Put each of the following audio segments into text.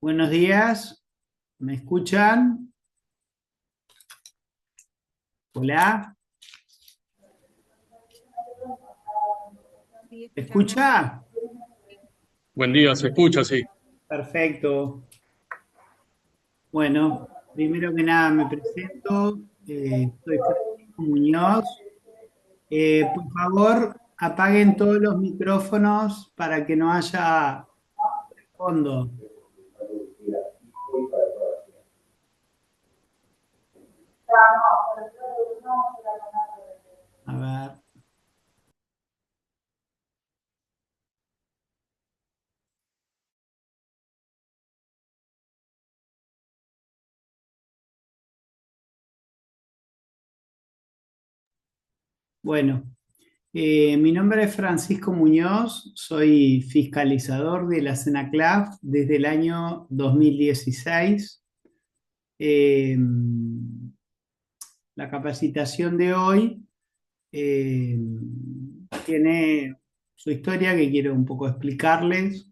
Buenos días, ¿me escuchan? Hola, Sí, ¿me escuchamos. escucha? Buen día, se escucha, sí. Perfecto. Bueno, primero que nada me presento, soy Francisco Muñoz. Por favor, apaguen todos los micrófonos para que no haya fondo. A ver, bueno, mi nombre es Francisco Muñoz, soy fiscalizador de la CENACLAF desde el año 2016. Eh, la capacitación de hoy eh, tiene su historia que quiero un poco explicarles.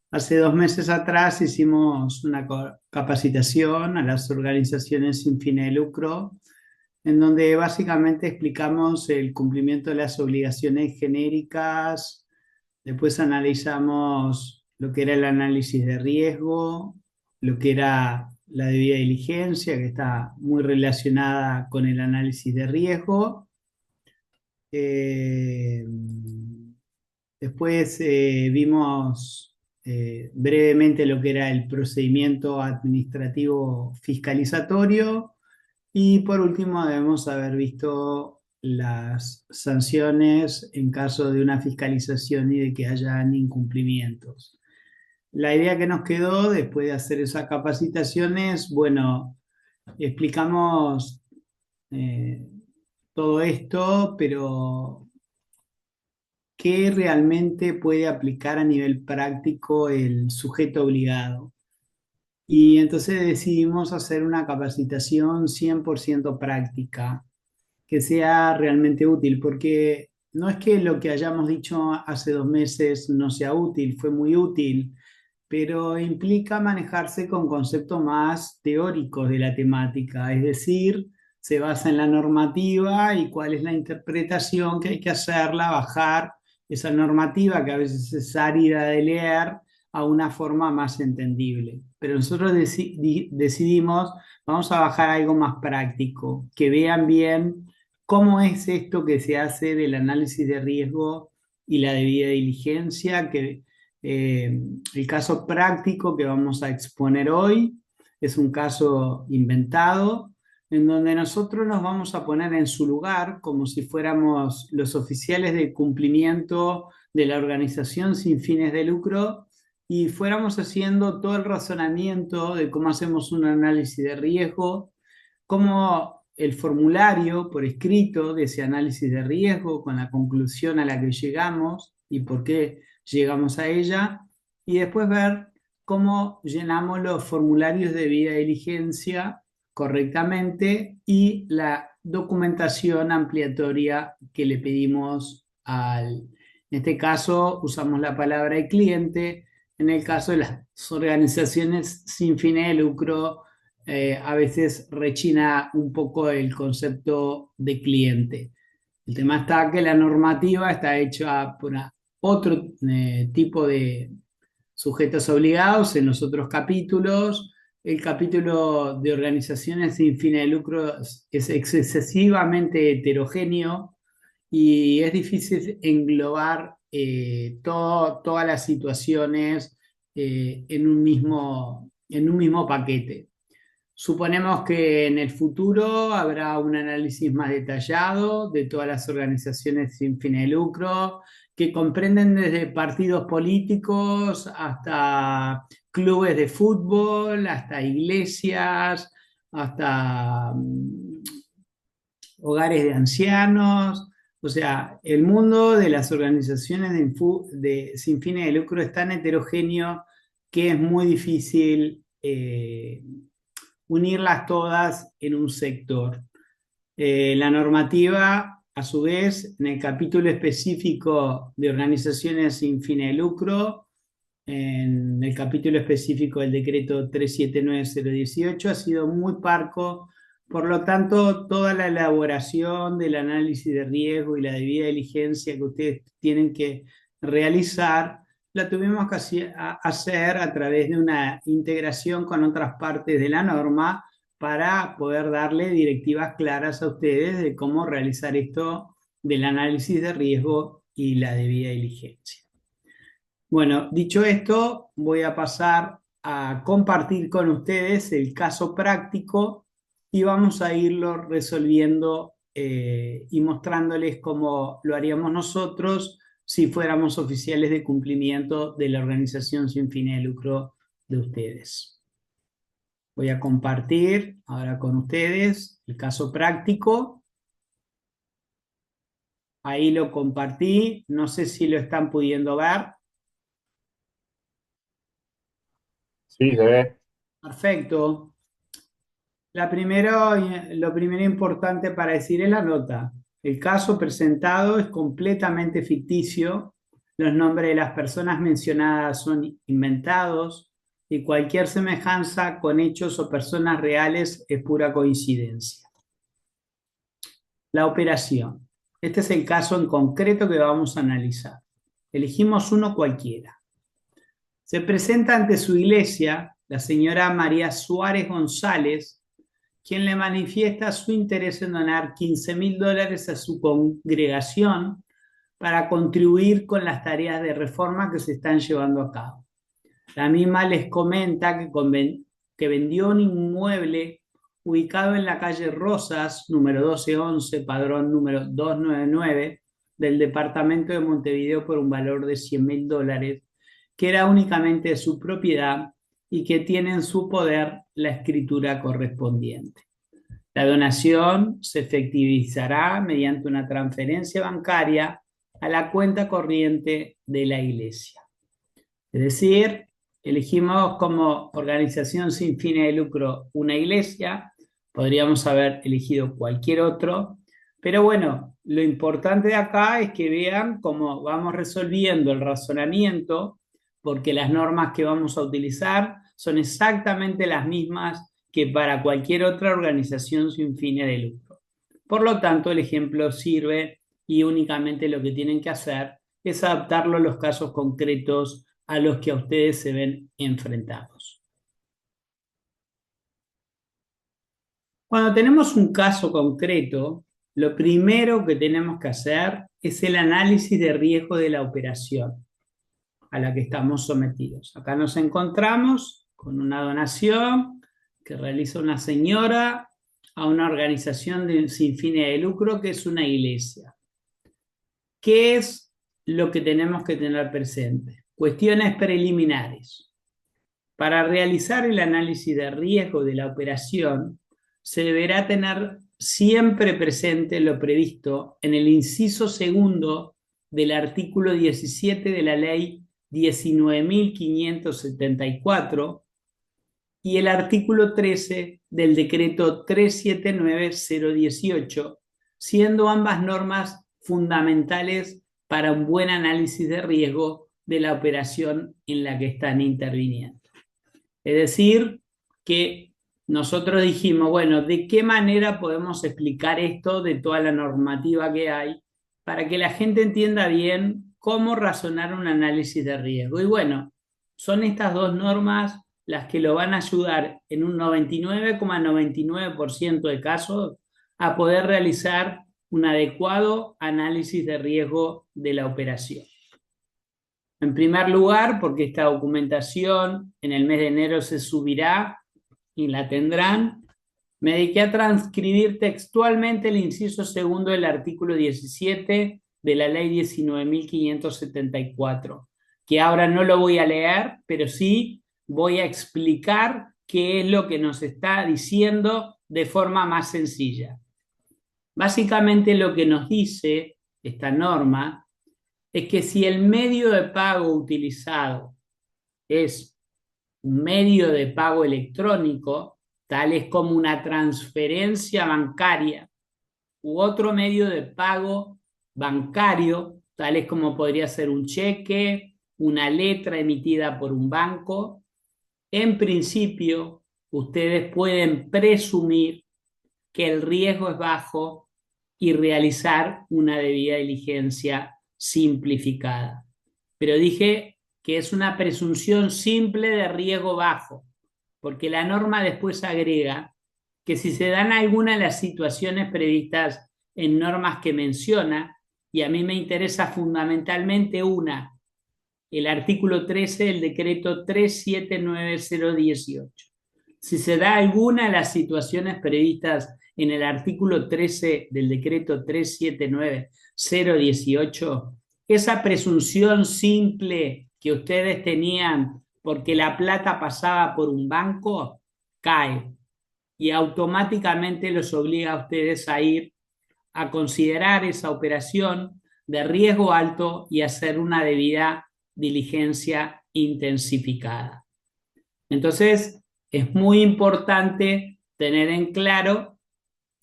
Hace 2 meses atrás hicimos una capacitación a las organizaciones sin fines de lucro, en donde básicamente explicamos el cumplimiento de las obligaciones genéricas, después analizamos lo que era el análisis de riesgo, lo que era la debida diligencia, que está muy relacionada con el análisis de riesgo. Eh, Después vimos brevemente lo que era el procedimiento administrativo fiscalizatorio y por último debemos haber visto las sanciones en caso de una fiscalización y de que hayan incumplimientos. La idea que nos quedó después de hacer esa capacitación es, bueno, explicamos eh, todo esto, pero ¿qué realmente puede aplicar a nivel práctico el sujeto obligado? Y entonces decidimos hacer una capacitación 100% práctica, que sea realmente útil, porque no es que lo que hayamos dicho hace 2 meses no sea útil, fue muy útil, pero implica manejarse con conceptos más teóricos de la temática, es decir, se basa en la normativa y cuál es la interpretación que hay que hacerla, bajar esa normativa que a veces es árida de leer a una forma más entendible. Pero nosotros decidimos, vamos a bajar algo más práctico, que vean bien cómo es esto que se hace del análisis de riesgo y la debida diligencia, que eh, el caso práctico que vamos a exponer hoy es un caso inventado en donde nosotros nos vamos a poner en su lugar como si fuéramos los oficiales de cumplimiento de la organización sin fines de lucro y fuéramos haciendo todo el razonamiento de cómo hacemos un análisis de riesgo, cómo el formulario por escrito de ese análisis de riesgo con la conclusión a la que llegamos y por qué llegamos a ella, y después ver cómo llenamos los formularios de debida diligencia correctamente y la documentación ampliatoria que le pedimos al, en este caso usamos la palabra de cliente, en el caso de las organizaciones sin fines de lucro a veces rechina un poco el concepto de cliente. El tema está que la normativa está hecha por otro tipo de sujetos obligados en los otros capítulos. El capítulo de organizaciones sin fines de lucro es excesivamente heterogéneo y es difícil englobar todas las situaciones en un mismo paquete. Suponemos que en el futuro habrá un análisis más detallado de todas las organizaciones sin fines de lucro, que comprenden desde partidos políticos hasta clubes de fútbol, hasta iglesias, hasta hogares de ancianos. O sea, el mundo de las organizaciones sin fines de lucro es tan heterogéneo que es muy difícil unirlas todas en un sector. La normativa, a su vez, en el capítulo específico de organizaciones sin fines de lucro, en el capítulo específico del decreto 379-018 ha sido muy parco. Por lo tanto, toda la elaboración del análisis de riesgo y la debida diligencia que ustedes tienen que realizar, la tuvimos que hacer a través de una integración con otras partes de la norma para poder darle directivas claras a ustedes de cómo realizar esto del análisis de riesgo y la debida diligencia. Bueno, dicho esto, voy a pasar a compartir con ustedes el caso práctico y vamos a irlo resolviendo y mostrándoles cómo lo haríamos nosotros si fuéramos oficiales de cumplimiento de la organización sin fines de lucro de ustedes. Voy a compartir ahora con ustedes el caso práctico. Ahí lo compartí, no sé si lo están pudiendo ver. Sí, se ve. Perfecto. Lo primero importante para decir es la nota. El caso presentado es completamente ficticio. Los nombres de las personas mencionadas son inventados y cualquier semejanza con hechos o personas reales es pura coincidencia. La operación. Este es el caso en concreto que vamos a analizar. Elegimos uno cualquiera. Se presenta ante su iglesia la señora María Suárez González, quien le manifiesta su interés en donar $15.000 a su congregación para contribuir con las tareas de reforma que se están llevando a cabo. La misma les comenta que vendió un inmueble ubicado en la calle Rosas, número 1211, padrón número 299, del departamento de Montevideo por un valor de $100.000, que era únicamente de su propiedad y que tiene en su poder la escritura correspondiente. La donación se efectivizará mediante una transferencia bancaria a la cuenta corriente de la iglesia. Es decir, elegimos como organización sin fines de lucro una iglesia, podríamos haber elegido cualquier otro, pero bueno, lo importante de acá es que vean cómo vamos resolviendo el razonamiento, porque las normas que vamos a utilizar son exactamente las mismas que para cualquier otra organización sin fines de lucro. Por lo tanto, el ejemplo sirve y únicamente lo que tienen que hacer es adaptarlo a los casos concretos a los que a ustedes se ven enfrentados. Cuando tenemos un caso concreto, lo primero que tenemos que hacer es el análisis de riesgo de la operación a la que estamos sometidos. Acá nos encontramos con una donación que realiza una señora a una organización sin fines de lucro que es una iglesia. ¿Qué es lo que tenemos que tener presente? Cuestiones preliminares. Para realizar el análisis de riesgo de la operación, se deberá tener siempre presente lo previsto en el inciso segundo del artículo 17 de la ley 19.574 y el artículo 13 del decreto 379-018, siendo ambas normas fundamentales para un buen análisis de riesgo de la operación en la que están interviniendo. Es decir, que nosotros dijimos, bueno, ¿de qué manera podemos explicar esto de toda la normativa que hay para que la gente entienda bien cómo razonar un análisis de riesgo? Y bueno, son estas dos normas las que lo van a ayudar en un 99,99% de casos a poder realizar un adecuado análisis de riesgo de la operación. En primer lugar, porque esta documentación en el mes de enero se subirá y la tendrán, me dediqué a transcribir textualmente el inciso segundo del artículo 17 de la ley 19.574, que ahora no lo voy a leer, pero sí voy a explicar qué es lo que nos está diciendo de forma más sencilla. Básicamente lo que nos dice esta norma es que si el medio de pago utilizado es un medio de pago electrónico, tales como una transferencia bancaria u otro medio de pago bancario, tales como podría ser un cheque, una letra emitida por un banco, en principio ustedes pueden presumir que el riesgo es bajo y realizar una debida diligencia simplificada. Pero dije que es una presunción simple de riesgo bajo, porque la norma después agrega que si se dan alguna de las situaciones previstas en normas que menciona, y a mí me interesa fundamentalmente una, el artículo 13 del decreto 379018. Si se da alguna de las situaciones previstas en el artículo 13 del decreto 379018, esa presunción simple que ustedes tenían porque la plata pasaba por un banco, cae y automáticamente los obliga a ustedes a ir a considerar esa operación de riesgo alto y hacer una debida diligencia intensificada. Entonces, es muy importante tener en claro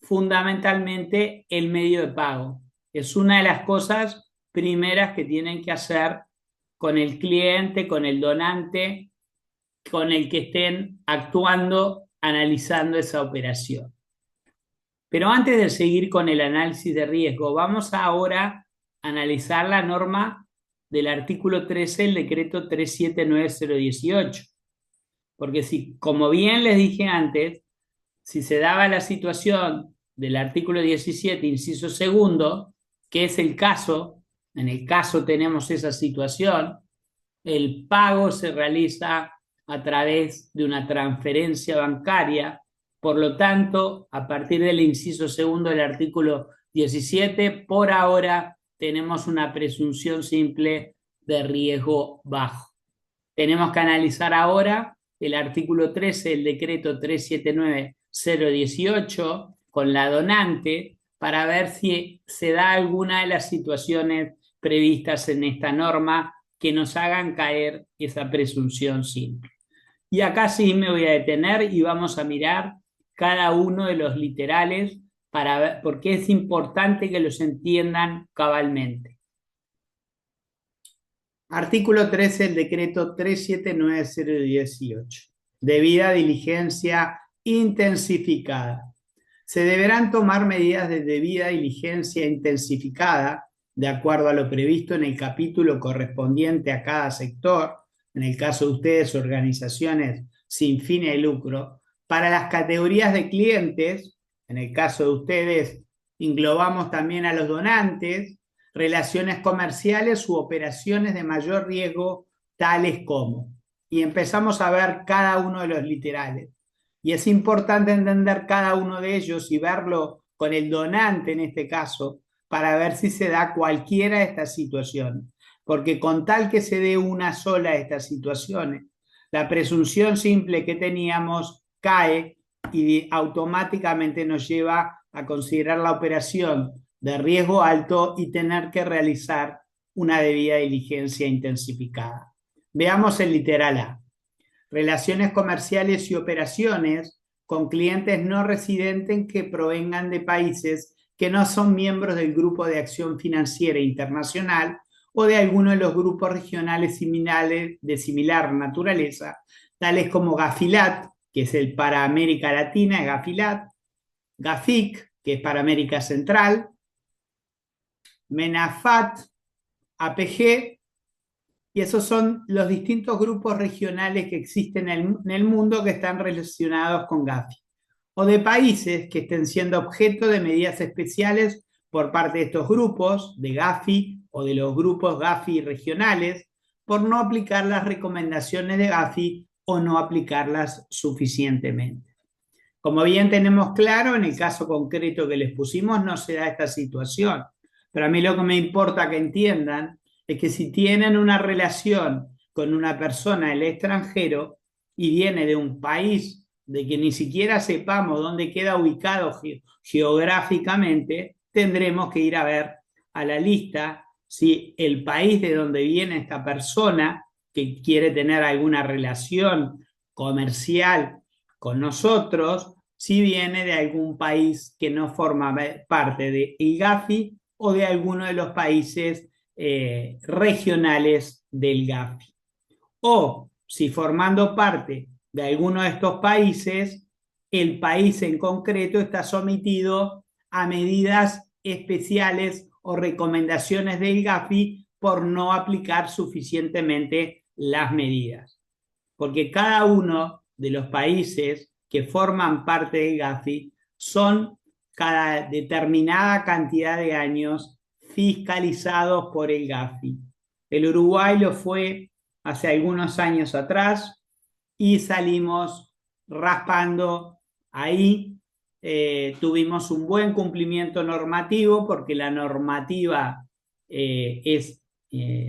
fundamentalmente el medio de pago. Es una de las cosas primeras que tienen que hacer con el cliente, con el donante, con el que estén actuando, analizando esa operación. Pero antes de seguir con el análisis de riesgo, vamos ahora a analizar la norma del artículo 13 del decreto 379018. Porque si, como bien les dije antes, si se daba la situación del artículo 17, inciso segundo, que es el caso, en el caso tenemos esa situación, el pago se realiza a través de una transferencia bancaria. Por lo tanto, a partir del inciso segundo del artículo 17, por ahora tenemos una presunción simple de riesgo bajo. Tenemos que analizar ahora el artículo 13 del decreto 379018 con la donante para ver si se da alguna de las situaciones previstas en esta norma que nos hagan caer esa presunción simple. Y acá sí me voy a detener y vamos a mirar cada uno de los literales para ver, porque es importante que los entiendan cabalmente. Artículo 13 del decreto 379018. Debida diligencia intensificada. Se deberán tomar medidas de debida diligencia intensificada de acuerdo a lo previsto en el capítulo correspondiente a cada sector, en el caso de ustedes, organizaciones sin fines de lucro, para las categorías de clientes, en el caso de ustedes, englobamos también a los donantes, relaciones comerciales u operaciones de mayor riesgo, tales como. Y empezamos a ver cada uno de los literales. Y es importante entender cada uno de ellos y verlo con el donante en este caso, para ver si se da cualquiera de estas situaciones. Porque con tal que se dé una sola de estas situaciones, la presunción simple que teníamos cae y automáticamente nos lleva a considerar la operación de riesgo alto y tener que realizar una debida diligencia intensificada. Veamos el literal A. Relaciones comerciales y operaciones con clientes no residentes que provengan de países que no son miembros del Grupo de Acción Financiera Internacional o de alguno de los grupos regionales similares de similar naturaleza, tales como Gafilat, que es el para América Latina, es Gafilat, Gafic, que es para América Central, Menafat, APG, y esos son los distintos grupos regionales que existen en el mundo que están relacionados con Gafi, o de países que estén siendo objeto de medidas especiales por parte de estos grupos de Gafi o de los grupos Gafi regionales por no aplicar las recomendaciones de Gafi o no aplicarlas suficientemente. Como bien tenemos claro, en el caso concreto que les pusimos no se da esta situación, pero a mí lo que me importa que entiendan es que si tienen una relación con una persona del extranjero y viene de un país de que ni siquiera sepamos dónde queda ubicado geográficamente, tendremos que ir a ver a la lista si el país de donde viene esta persona que quiere tener alguna relación comercial con nosotros, si viene de algún país que no forma parte de IGAFI o de alguno de los países regionales del Gafi. O si formando parte de alguno de estos países, el país en concreto está sometido a medidas especiales o recomendaciones del Gafi por no aplicar suficientemente las medidas. Porque cada uno de los países que forman parte del Gafi son cada determinada cantidad de años fiscalizados por el Gafi. El Uruguay lo fue hace algunos años atrás y salimos raspando ahí. Tuvimos un buen cumplimiento normativo porque la normativa es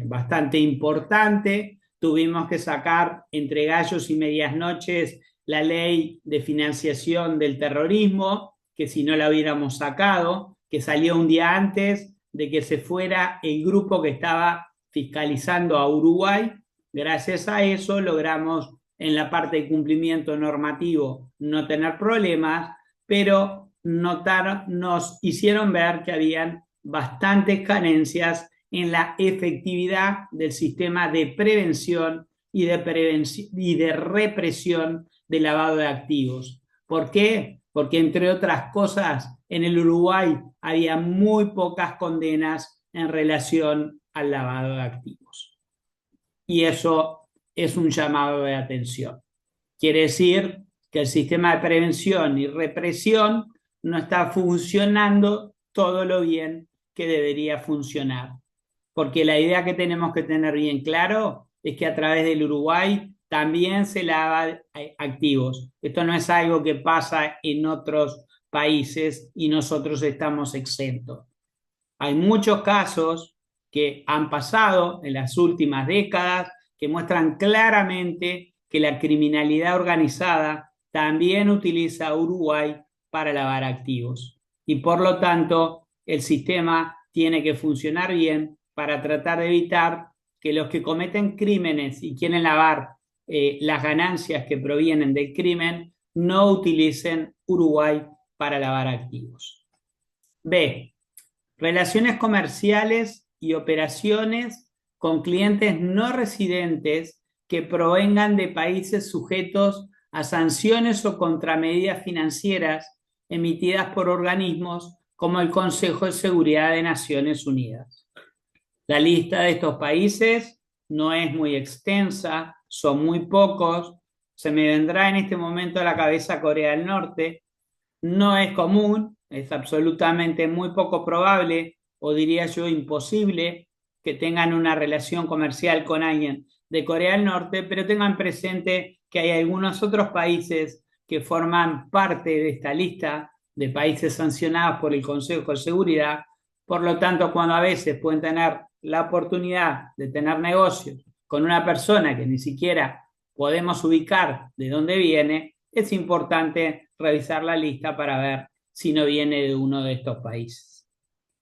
bastante importante. Tuvimos que sacar entre gallos y medias noches la ley de financiación del terrorismo, que si no la hubiéramos sacado, que salió un día antes de que se fuera el grupo que estaba fiscalizando a Uruguay. Gracias a eso logramos en la parte de cumplimiento normativo no tener problemas, pero nos hicieron ver que habían bastantes carencias en la efectividad del sistema de prevención y de represión del lavado de activos. ¿Por qué? Porque entre otras cosas, en el Uruguay había muy pocas condenas en relación al lavado de activos. Y eso es un llamado de atención. Quiere decir que el sistema de prevención y represión no está funcionando todo lo bien que debería funcionar. Porque la idea que tenemos que tener bien claro es que a través del Uruguay también se lava activos. Esto no es algo que pasa en otros países y nosotros estamos exentos. Hay muchos casos que han pasado en las últimas décadas que muestran claramente que la criminalidad organizada también utiliza Uruguay para lavar activos. Y por lo tanto, el sistema tiene que funcionar bien para tratar de evitar que los que cometen crímenes y quieren lavar las ganancias que provienen del crimen no utilicen Uruguay para lavar activos. B. Relaciones comerciales y operaciones con clientes no residentes que provengan de países sujetos a sanciones o contramedidas financieras emitidas por organismos como el Consejo de Seguridad de Naciones Unidas. La lista de estos países no es muy extensa, son muy pocos. Se me vendrá en este momento a la cabeza Corea del Norte. No es común, es absolutamente muy poco probable, o diría yo imposible, que tengan una relación comercial con alguien de Corea del Norte, pero tengan presente que hay algunos otros países que forman parte de esta lista de países sancionados por el Consejo de Seguridad. Por lo tanto, cuando a veces pueden tener la oportunidad de tener negocios con una persona que ni siquiera podemos ubicar de dónde viene, es importante revisar la lista para ver si no viene de uno de estos países.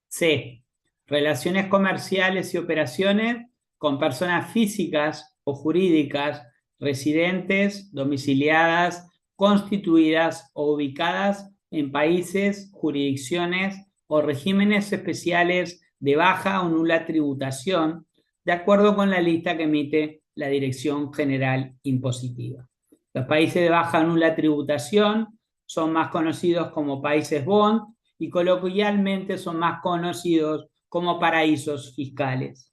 C. Relaciones comerciales y operaciones con personas físicas o jurídicas residentes, domiciliadas, constituidas o ubicadas en países, jurisdicciones o regímenes especiales de baja o nula tributación, de acuerdo con la lista que emite la Dirección General Impositiva. Los países de baja o nula tributación son más conocidos como países bond y coloquialmente son más conocidos como paraísos fiscales.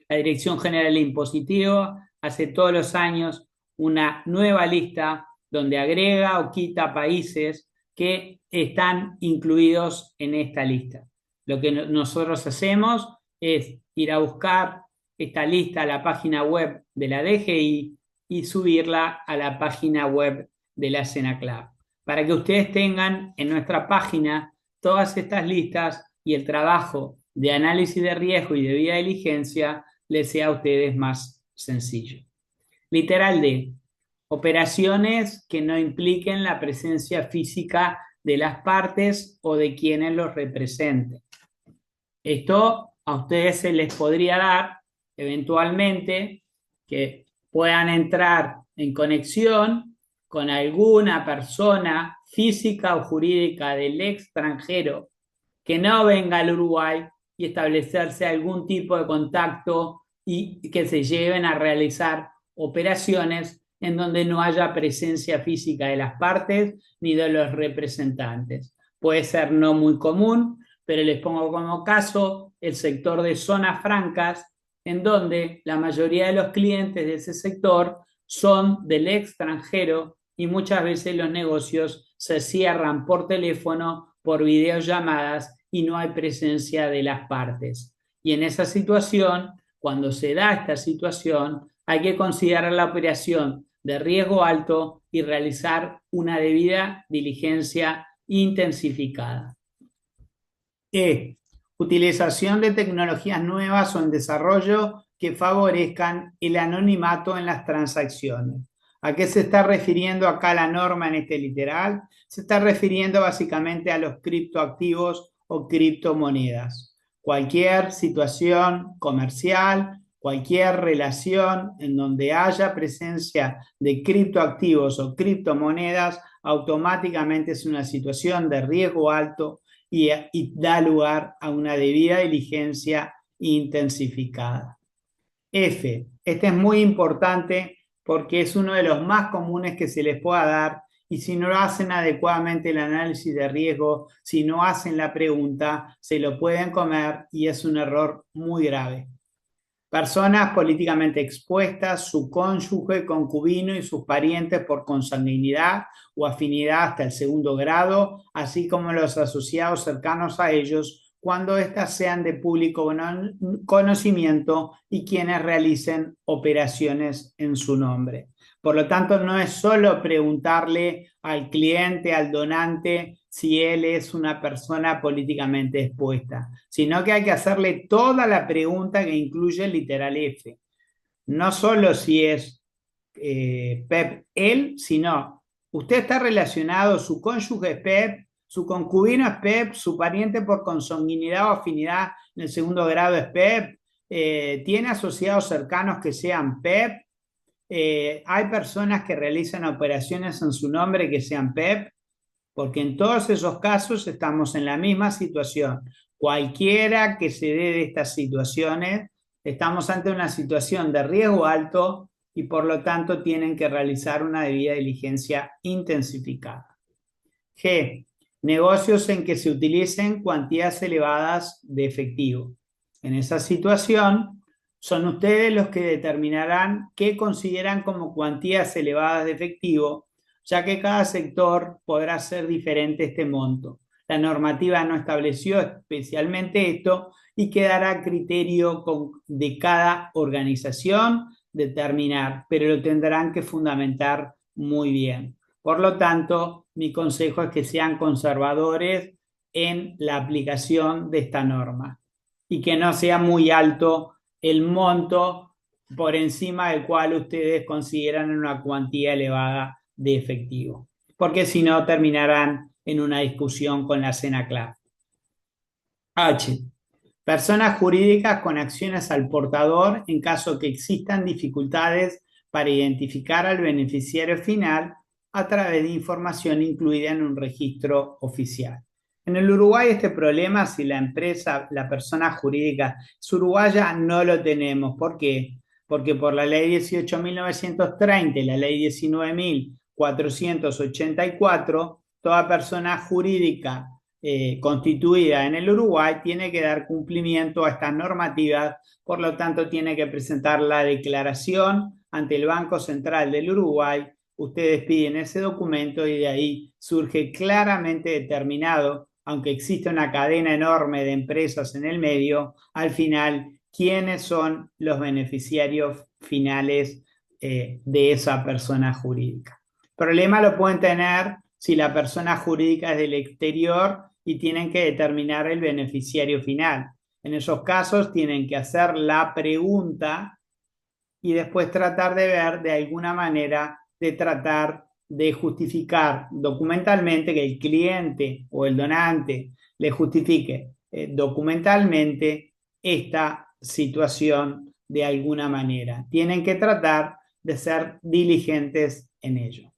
La Dirección General Impositiva hace todos los años una nueva lista donde agrega o quita países que están incluidos en esta lista. Lo que nosotros hacemos es ir a buscar esta lista a la página web de la DGI y subirla a la página web de la Senaclab, para que ustedes tengan en nuestra página todas estas listas y el trabajo de análisis de riesgo y debida diligencia les sea a ustedes más sencillo. Literal D. Operaciones que no impliquen la presencia física de las partes o de quienes los representen. Esto a ustedes se les podría dar eventualmente que puedan entrar en conexión con alguna persona física o jurídica del extranjero que no venga al Uruguay y establecerse algún tipo de contacto y que se lleven a realizar operaciones en donde no haya presencia física de las partes ni de los representantes. Puede ser no muy común, pero les pongo como caso el sector de zonas francas, en donde la mayoría de los clientes de ese sector son del extranjero y muchas veces los negocios se cierran por teléfono, por videollamadas y no hay presencia de las partes. Y en esa situación, cuando se da esta situación, hay que considerar la operación de riesgo alto y realizar una debida diligencia intensificada. Utilización de tecnologías nuevas o en desarrollo que favorezcan el anonimato en las transacciones. ¿A qué se está refiriendo acá la norma en este literal? Se está refiriendo básicamente a los criptoactivos o criptomonedas. Cualquier situación comercial, cualquier relación en donde haya presencia de criptoactivos o criptomonedas, automáticamente es una situación de riesgo alto y da lugar a una debida diligencia intensificada. F. Este es muy importante porque es uno de los más comunes que se les pueda dar y si no hacen adecuadamente el análisis de riesgo, si no hacen la pregunta, se lo pueden comer y es un error muy grave. Personas políticamente expuestas, su cónyuge, concubino y sus parientes por consanguinidad o afinidad hasta el segundo grado, así como los asociados cercanos a ellos, cuando éstas sean de público conocimiento y quienes realicen operaciones en su nombre. Por lo tanto, no es solo preguntarle al cliente, al donante, si él es una persona políticamente expuesta, sino que hay que hacerle toda la pregunta que incluye el literal F. No solo si es PEP él, sino usted está relacionado, su cónyuge es PEP, su concubino es PEP, su pariente por consanguinidad o afinidad en el segundo grado es PEP, tiene asociados cercanos que sean PEP, hay personas que realizan operaciones en su nombre que sean PEP, porque en todos esos casos estamos en la misma situación. Cualquiera que se dé de estas situaciones, estamos ante una situación de riesgo alto y por lo tanto tienen que realizar una debida diligencia intensificada. G. Negocios en que se utilicen cuantías elevadas de efectivo. En esa situación, son ustedes los que determinarán qué consideran como cuantías elevadas de efectivo, ya que cada sector podrá ser diferente este monto. La normativa no estableció especialmente esto y quedará a criterio de cada organización determinar, pero lo tendrán que fundamentar muy bien. Por lo tanto, mi consejo es que sean conservadores en la aplicación de esta norma y que no sea muy alto el monto por encima del cual ustedes consideran una cuantía elevada de efectivo, porque si no terminarán en una discusión con la CENACLAF. H. Personas jurídicas con acciones al portador en caso que existan dificultades para identificar al beneficiario final a través de información incluida en un registro oficial. En el Uruguay este problema, si la empresa, la persona jurídica es uruguaya, no lo tenemos. ¿Por qué? Porque por la ley 18.930 y la ley 19.484, toda persona jurídica constituida en el Uruguay tiene que dar cumplimiento a estas normativas, por lo tanto tiene que presentar la declaración ante el Banco Central del Uruguay. Ustedes piden ese documento y de ahí surge claramente determinado, aunque existe una cadena enorme de empresas en el medio, al final quiénes son los beneficiarios finales de esa persona jurídica. El problema lo pueden tener si la persona jurídica es del exterior y tienen que determinar el beneficiario final. En esos casos tienen que hacer la pregunta y después tratar de ver de alguna manera de tratar de justificar documentalmente que el cliente o el donante le justifique documentalmente esta situación de alguna manera. Tienen que tratar de ser diligentes en ello.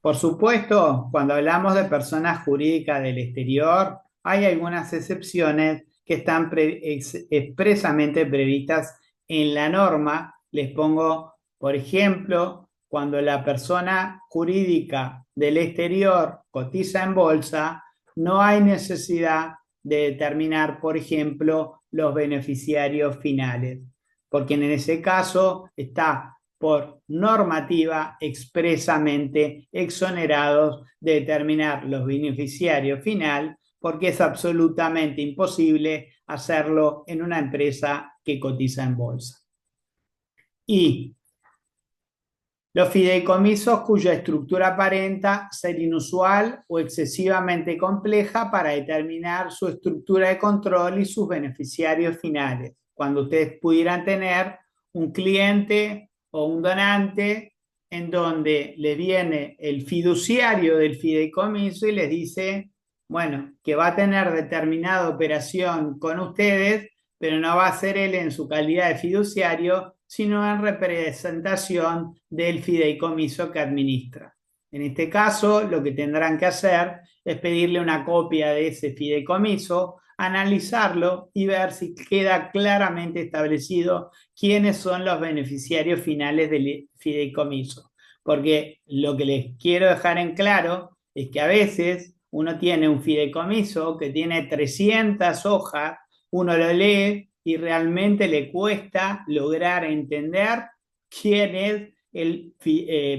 Por supuesto, cuando hablamos de personas jurídicas del exterior, hay algunas excepciones que están expresamente previstas en la norma. Les pongo, por ejemplo, cuando la persona jurídica del exterior cotiza en bolsa, no hay necesidad de determinar, por ejemplo, los beneficiarios finales, porque en ese caso está por normativa expresamente exonerados de determinar los beneficiarios final, porque es absolutamente imposible hacerlo en una empresa que cotiza en bolsa. Y los fideicomisos cuya estructura aparenta ser inusual o excesivamente compleja para determinar su estructura de control y sus beneficiarios finales. Cuando ustedes pudieran tener un cliente o un donante en donde le viene el fiduciario del fideicomiso y les dice, bueno, que va a tener determinada operación con ustedes, pero no va a ser él en su calidad de fiduciario, sino en representación del fideicomiso que administra. En este caso, lo que tendrán que hacer es pedirle una copia de ese fideicomiso, analizarlo y ver si queda claramente establecido quiénes son los beneficiarios finales del fideicomiso. Porque lo que les quiero dejar en claro es que a veces uno tiene un fideicomiso que tiene 300 hojas, uno lo lee y realmente le cuesta lograr entender quién es el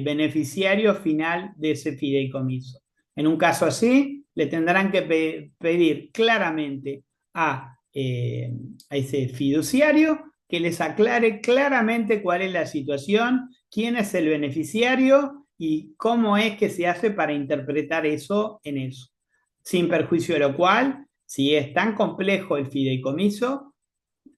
beneficiario final de ese fideicomiso. En un caso así, le tendrán que pedir claramente a ese fiduciario que les aclare claramente cuál es la situación, quién es el beneficiario y cómo es que se hace para interpretar eso en eso. Sin perjuicio de lo cual, si es tan complejo el fideicomiso,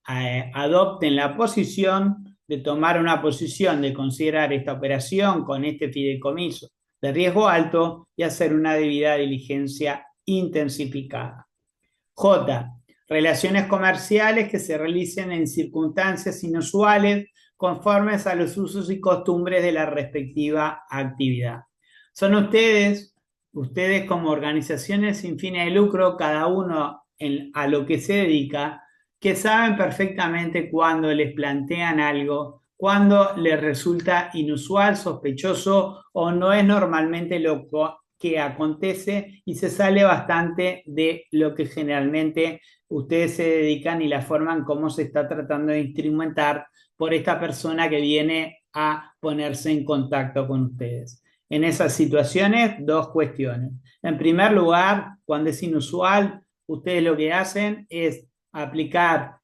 adopten la posición de tomar una posición de considerar esta operación con este fideicomiso de riesgo alto y hacer una debida diligencia intensificada. J. Relaciones comerciales que se realicen en circunstancias inusuales conformes a los usos y costumbres de la respectiva actividad. Son ustedes como organizaciones sin fines de lucro, cada uno a lo que se dedica, que saben perfectamente cuando les plantean algo, cuando les resulta inusual, sospechoso o no es normalmente lo que acontece y se sale bastante de lo que generalmente ustedes se dedican y la forma en cómo se está tratando de instrumentar por esta persona que viene a ponerse en contacto con ustedes. En esas situaciones, dos cuestiones. En primer lugar, cuando es inusual, ustedes lo que hacen es aplicar,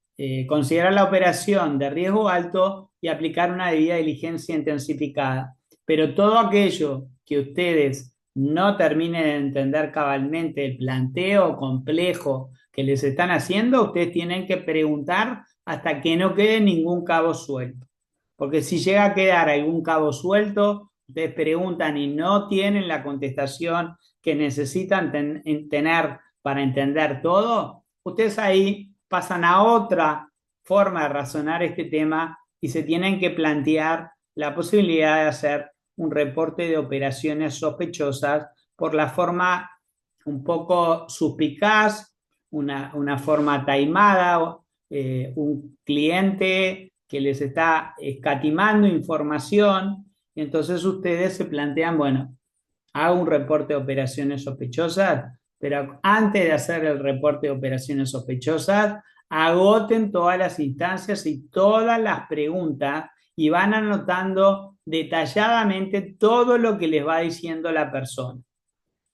considerar la operación de riesgo alto y aplicar una debida diligencia intensificada. Pero todo aquello que ustedes no terminen de entender cabalmente el planteo complejo que les están haciendo, ustedes tienen que preguntar hasta que no quede ningún cabo suelto. Porque si llega a quedar algún cabo suelto, ustedes preguntan y no tienen la contestación que necesitan tener para entender todo, ustedes ahí pasan a otra forma de razonar este tema y se tienen que plantear la posibilidad de hacer un reporte de operaciones sospechosas por la forma un poco suspicaz, una forma taimada, un cliente que les está escatimando información, y entonces ustedes se plantean, bueno, hago un reporte de operaciones sospechosas, pero antes de hacer el reporte de operaciones sospechosas, agoten todas las instancias y todas las preguntas y van anotando detalladamente todo lo que les va diciendo la persona.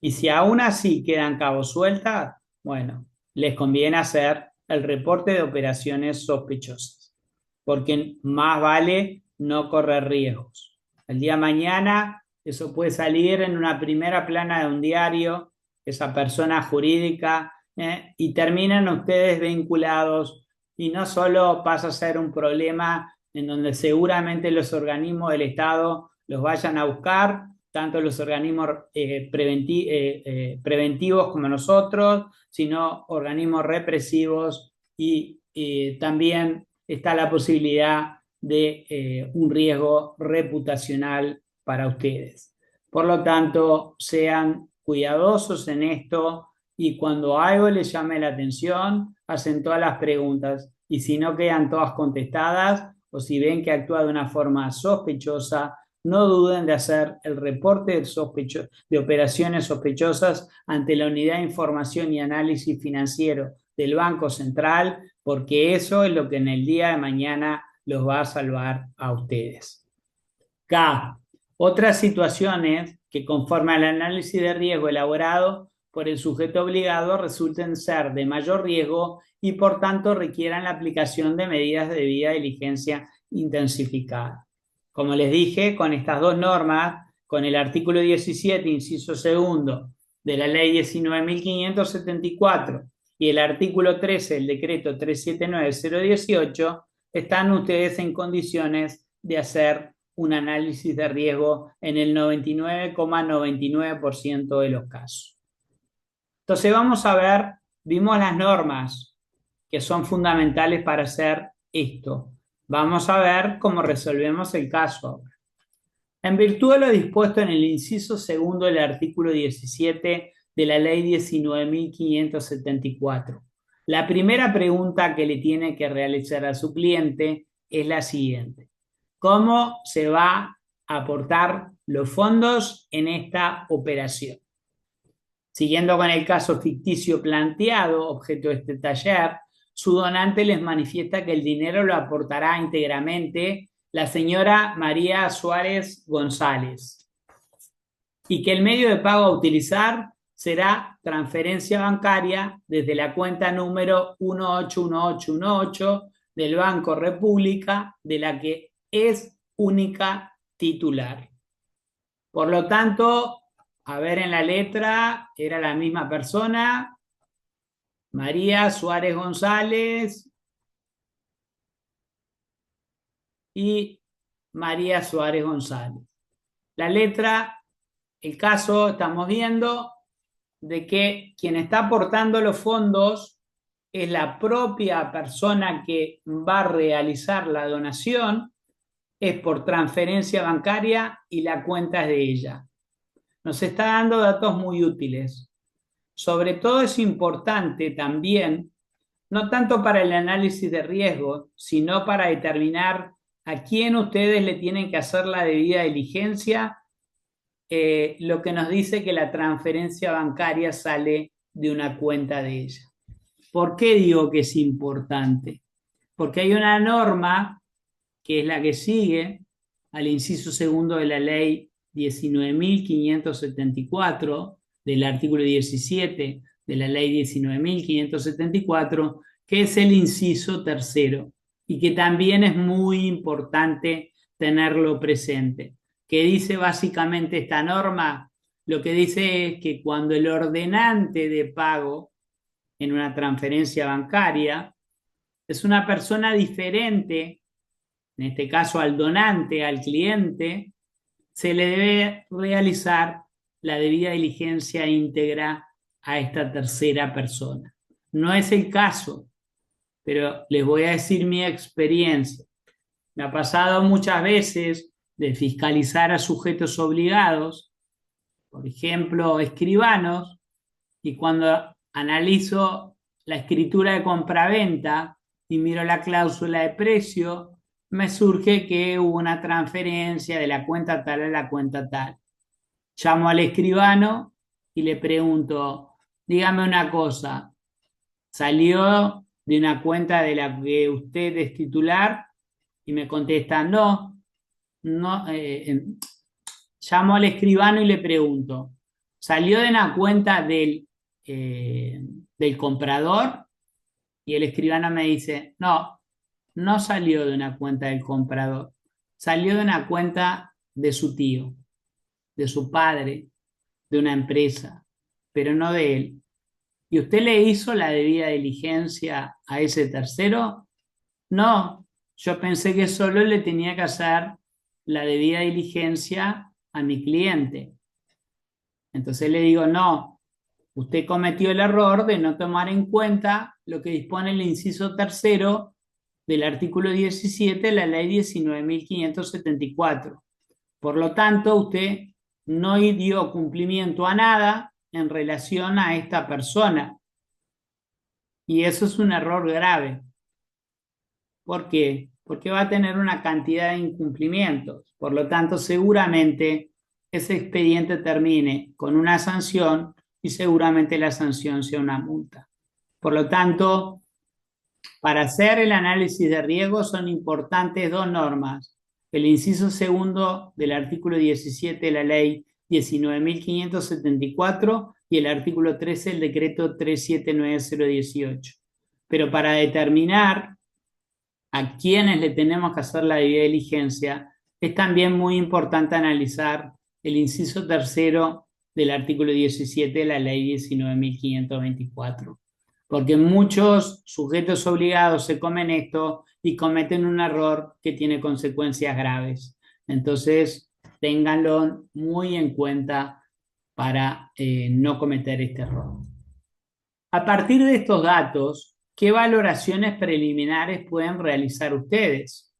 Y si aún así quedan cabos sueltas, bueno, les conviene hacer el reporte de operaciones sospechosas, porque más vale no correr riesgos. El día de mañana eso puede salir en una primera plana de un diario, esa persona jurídica, y terminan ustedes vinculados y no solo pasa a ser un problema en donde seguramente los organismos del Estado los vayan a buscar, tanto los organismos preventivos como nosotros, sino organismos represivos y también está la posibilidad de un riesgo reputacional para ustedes. Por lo tanto, sean cuidadosos en esto y cuando algo les llame la atención, hacen todas las preguntas. Y si no quedan todas contestadas o si ven que actúa de una forma sospechosa, no duden de hacer el reporte de operaciones sospechosas ante la Unidad de Información y Análisis Financiero del Banco Central, porque eso es lo que en el día de mañana los va a salvar a ustedes. K. Otras situaciones que conforme al análisis de riesgo elaborado por el sujeto obligado resulten ser de mayor riesgo y por tanto requieran la aplicación de medidas de debida diligencia intensificada. Como les dije, con estas dos normas, con el artículo 17, inciso segundo, de la ley 19.574 y el artículo 13 del decreto 379-018, están ustedes en condiciones de hacer un análisis de riesgo en el 99,99% de los casos. Entonces vamos a ver, vimos las normas que son fundamentales para hacer esto. Vamos a ver cómo resolvemos el caso ahora. En virtud de lo dispuesto en el inciso segundo del artículo 17 de la ley 19.574, la primera pregunta que le tiene que realizar a su cliente es la siguiente: ¿cómo se va a aportar los fondos en esta operación? Siguiendo con el caso ficticio planteado, objeto de este taller, su donante les manifiesta que el dinero lo aportará íntegramente la señora María Suárez González y que el medio de pago a utilizar será transferencia bancaria desde la cuenta número 181818 del Banco República, de la que es única titular. Por lo tanto, a ver, en la letra era la misma persona, María Suárez González y María Suárez González. La letra, el caso, estamos viendo de que quien está aportando los fondos es la propia persona que va a realizar la donación, es por transferencia bancaria y la cuenta es de ella. Nos está dando datos muy útiles. Sobre todo es importante también, no tanto para el análisis de riesgo, sino para determinar a quién ustedes le tienen que hacer la debida diligencia, lo que nos dice que la transferencia bancaria sale de una cuenta de ella. ¿Por qué digo que es importante? Porque hay una norma que es la que sigue al inciso segundo de la ley 19.574, del artículo 17 de la ley 19.574, que es el inciso tercero, y que también es muy importante tenerlo presente. Que dice básicamente esta norma, lo que dice es que cuando el ordenante de pago en una transferencia bancaria es una persona diferente, en este caso al donante, al cliente, se le debe realizar la debida diligencia íntegra a esta tercera persona. No es el caso, pero les voy a decir mi experiencia. Me ha pasado muchas veces de fiscalizar a sujetos obligados, por ejemplo, escribanos, y cuando analizo la escritura de compraventa y miro la cláusula de precio, me surge que hubo una transferencia de la cuenta tal a la cuenta tal. Llamo al escribano y le pregunto, dígame una cosa, ¿salió de una cuenta de la que usted es titular? Y me contesta, no. Llamo al escribano y le pregunto, ¿salió de una cuenta del comprador? Y el escribano me dice, no, no salió de una cuenta del comprador, salió de una cuenta de su tío, de su padre, de una empresa, pero no de él. ¿Y usted le hizo la debida diligencia a ese tercero? No, yo pensé que solo le tenía que hacer la debida diligencia a mi cliente. Entonces le digo, no, usted cometió el error de no tomar en cuenta lo que dispone el inciso tercero del artículo 17 de la ley 19.574. Por lo tanto, usted no dio cumplimiento a nada en relación a esta persona. Y eso es un error grave. ¿Por qué? Porque va a tener una cantidad de incumplimientos. Por lo tanto, seguramente ese expediente termine con una sanción y seguramente la sanción sea una multa. Por lo tanto, para hacer el análisis de riesgo son importantes dos normas. El inciso segundo del artículo 17 de la ley 19.574 y el artículo 13 del decreto 379018. Pero para determinar a quienes le tenemos que hacer la debida diligencia, es también muy importante analizar el inciso tercero del artículo 17 de la ley 19.524, porque muchos sujetos obligados se comen esto y cometen un error que tiene consecuencias graves. Entonces, ténganlo muy en cuenta para no cometer este error. A partir de estos datos, ¿qué valoraciones preliminares pueden realizar ustedes?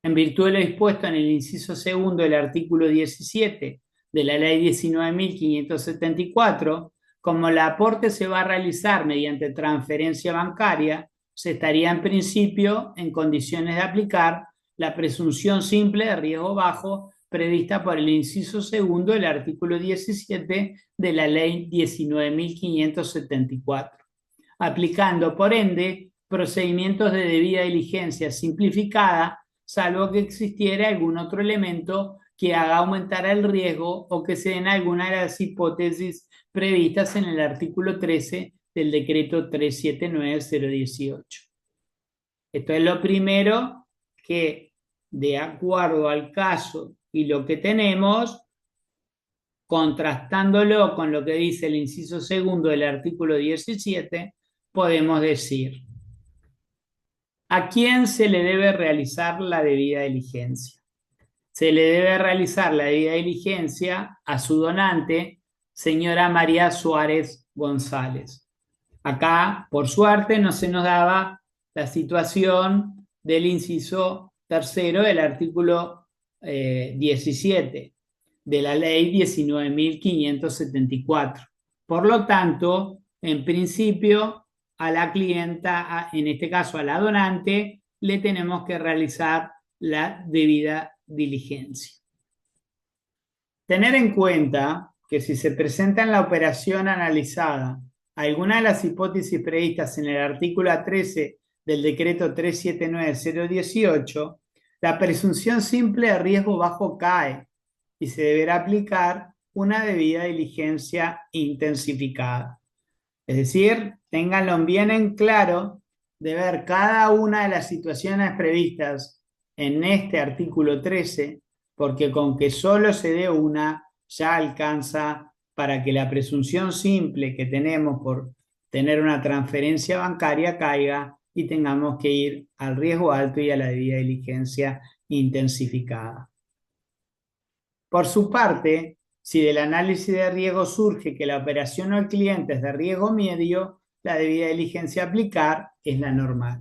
En virtud de lo dispuesto en el inciso segundo del artículo 17 de la ley 19.574, como el aporte se va a realizar mediante transferencia bancaria, se estaría en principio en condiciones de aplicar la presunción simple de riesgo bajo prevista por el inciso segundo del artículo 17 de la ley 19.574, aplicando por ende procedimientos de debida diligencia simplificada, salvo que existiera algún otro elemento que haga aumentar el riesgo o que se den alguna de las hipótesis previstas en el artículo 13 del decreto 379018. Esto es lo primero que, de acuerdo al caso y lo que tenemos, contrastándolo con lo que dice el inciso segundo del artículo 17, podemos decir: ¿a quién se le debe realizar la debida diligencia? Se le debe realizar la debida diligencia a su donante, señora María Suárez González. Acá, por suerte, no se nos daba la situación del inciso tercero del artículo 17 de la ley 19.574. Por lo tanto, en principio, a la clienta, en este caso a la donante, le tenemos que realizar la debida diligencia. Tener en cuenta que si se presenta en la operación analizada alguna de las hipótesis previstas en el artículo 13 del decreto 379018, la presunción simple de riesgo bajo cae y se deberá aplicar una debida diligencia intensificada. Es decir, ténganlo bien en claro de ver cada una de las situaciones previstas en este artículo 13, porque con que solo se dé una ya alcanza para que la presunción simple que tenemos por tener una transferencia bancaria caiga y tengamos que ir al riesgo alto y a la debida diligencia intensificada. Por su parte, si del análisis de riesgo surge que la operación o el cliente es de riesgo medio, la debida diligencia a aplicar es la normal.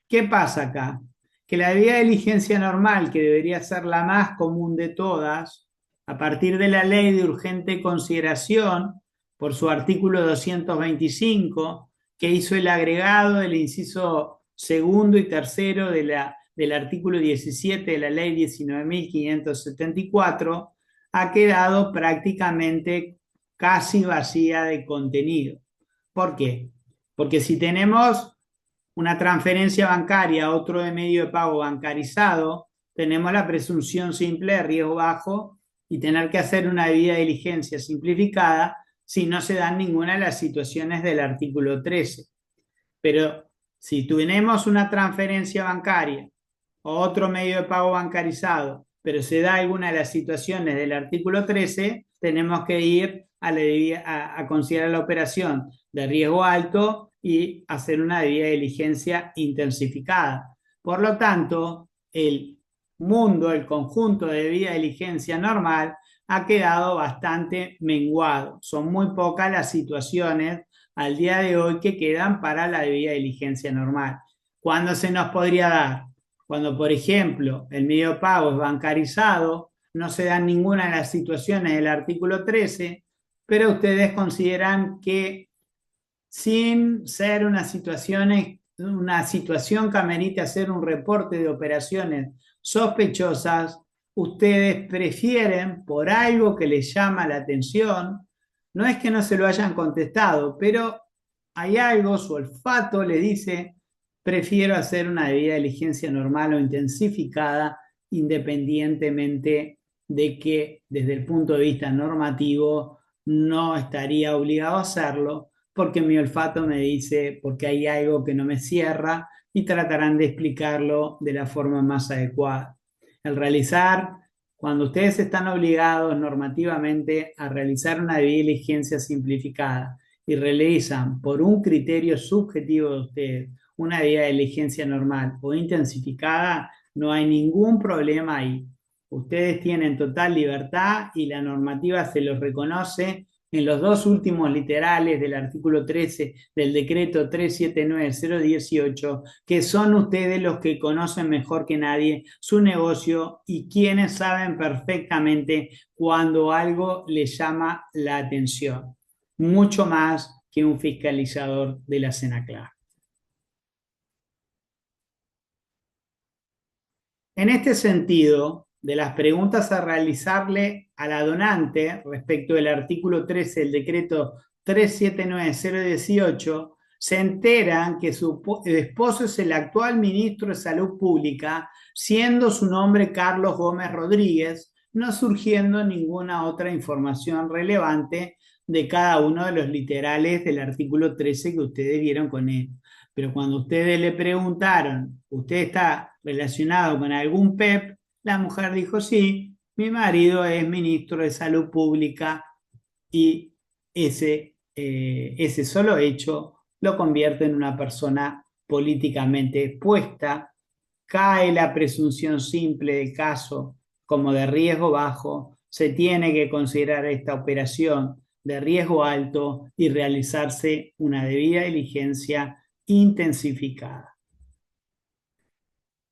¿Qué pasa acá? Que la debida diligencia normal, que debería ser la más común de todas, a partir de la ley de urgente consideración, por su artículo 225, que hizo el agregado del inciso segundo y tercero del artículo 17 de la ley 19.574, ha quedado prácticamente casi vacía de contenido. ¿Por qué? Porque si tenemos una transferencia bancaria a otro de medio de pago bancarizado, tenemos la presunción simple de riesgo bajo y tener que hacer una debida diligencia simplificada si no se dan ninguna de las situaciones del artículo 13. Pero si tenemos una transferencia bancaria o otro medio de pago bancarizado, pero se da alguna de las situaciones del artículo 13, tenemos que ir a considerar la operación de riesgo alto y hacer una debida diligencia intensificada. Por lo tanto, el conjunto de debida diligencia normal ha quedado bastante menguado. Son muy pocas las situaciones al día de hoy que quedan para la debida diligencia normal. ¿Cuándo se nos podría dar? Cuando, por ejemplo, el medio de pago es bancarizado, no se dan ninguna de las situaciones del artículo 13, pero ustedes consideran que sin ser una situación que amerite hacer un reporte de operaciones sospechosas, ustedes prefieren, por algo que les llama la atención, no es que no se lo hayan contestado, pero hay algo, su olfato le dice, prefiero hacer una debida diligencia normal o intensificada, independientemente de que desde el punto de vista normativo no estaría obligado a hacerlo, porque mi olfato me dice, porque hay algo que no me cierra, y tratarán de explicarlo de la forma más adecuada. El realizar, cuando ustedes están obligados normativamente a realizar una debida diligencia simplificada y realizan por un criterio subjetivo de ustedes una debida diligencia normal o intensificada, no hay ningún problema ahí. Ustedes tienen total libertad y la normativa se los reconoce en los dos últimos literales del artículo 13 del decreto 379-018, que son ustedes los que conocen mejor que nadie su negocio y quienes saben perfectamente cuando algo les llama la atención, mucho más que un fiscalizador de la SENACLAR. En este sentido, de las preguntas a realizarle a la donante respecto del artículo 13 del decreto 379-018, se enteran que su esposo es el actual ministro de Salud Pública, siendo su nombre Carlos Gómez Rodríguez, no surgiendo ninguna otra información relevante de cada uno de los literales del artículo 13 que ustedes vieron con él. Pero cuando ustedes le preguntaron, ¿usted está relacionado con algún PEP? La mujer dijo, sí, mi marido es ministro de Salud Pública y ese solo hecho lo convierte en una persona políticamente expuesta. Cae la presunción simple del caso como de riesgo bajo, se tiene que considerar esta operación de riesgo alto y realizarse una debida diligencia intensificada.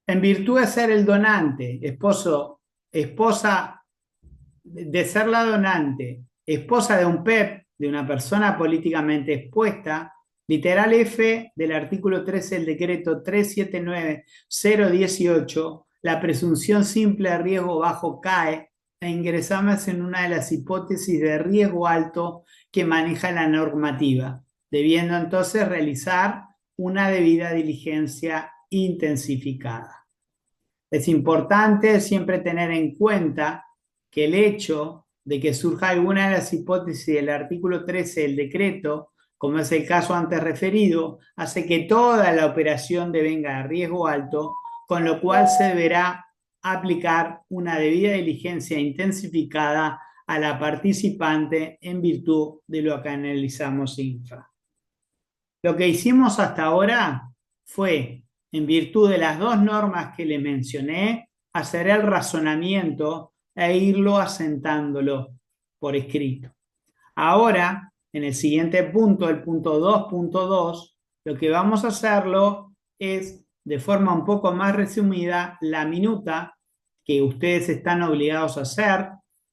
En virtud de ser el donante, esposa, de ser la donante, esposa de un PEP, de una persona políticamente expuesta, literal F del artículo 13 del decreto 379-018, la presunción simple de riesgo bajo cae e ingresamos en una de las hipótesis de riesgo alto que maneja la normativa, debiendo entonces realizar una debida diligencia intensificada. Es importante siempre tener en cuenta que el hecho de que surja alguna de las hipótesis del artículo 13 del decreto, como es el caso antes referido, hace que toda la operación devenga de riesgo alto, con lo cual se deberá aplicar una debida diligencia intensificada a la participante en virtud de lo que analizamos infra. Lo que hicimos hasta ahora fue, en virtud de las dos normas que les mencioné, hacer el razonamiento e irlo asentándolo por escrito. Ahora, en el siguiente punto, el punto 2.2, lo que vamos a hacerlo es, de forma un poco más resumida, la minuta que ustedes están obligados a hacer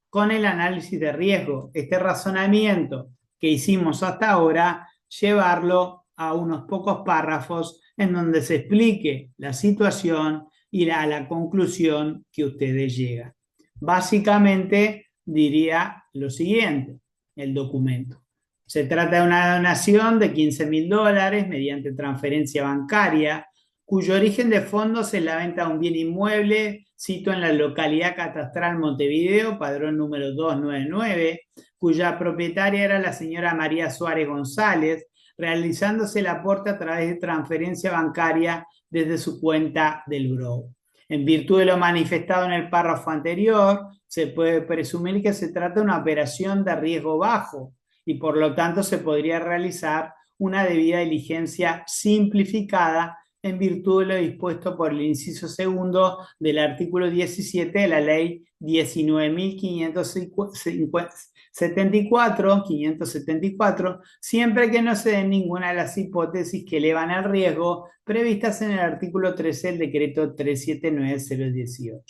con el análisis de riesgo. Este razonamiento que hicimos hasta ahora, llevarlo a unos pocos párrafos en donde se explique la situación y a la conclusión que ustedes llegan. Básicamente diría lo siguiente, el documento. Se trata de una donación de $15.000 mediante transferencia bancaria, cuyo origen de fondos es la venta de un bien inmueble, cito en la localidad catastral Montevideo, padrón número 299, cuya propietaria era la señora María Suárez González, realizándose el aporte a través de transferencia bancaria desde su cuenta del BRO. En virtud de lo manifestado en el párrafo anterior, se puede presumir que se trata de una operación de riesgo bajo y por lo tanto se podría realizar una debida diligencia simplificada en virtud de lo dispuesto por el inciso segundo del artículo 17 de la ley 19.574, siempre que no se den ninguna de las hipótesis que elevan el riesgo previstas en el artículo 13 del decreto 379-018.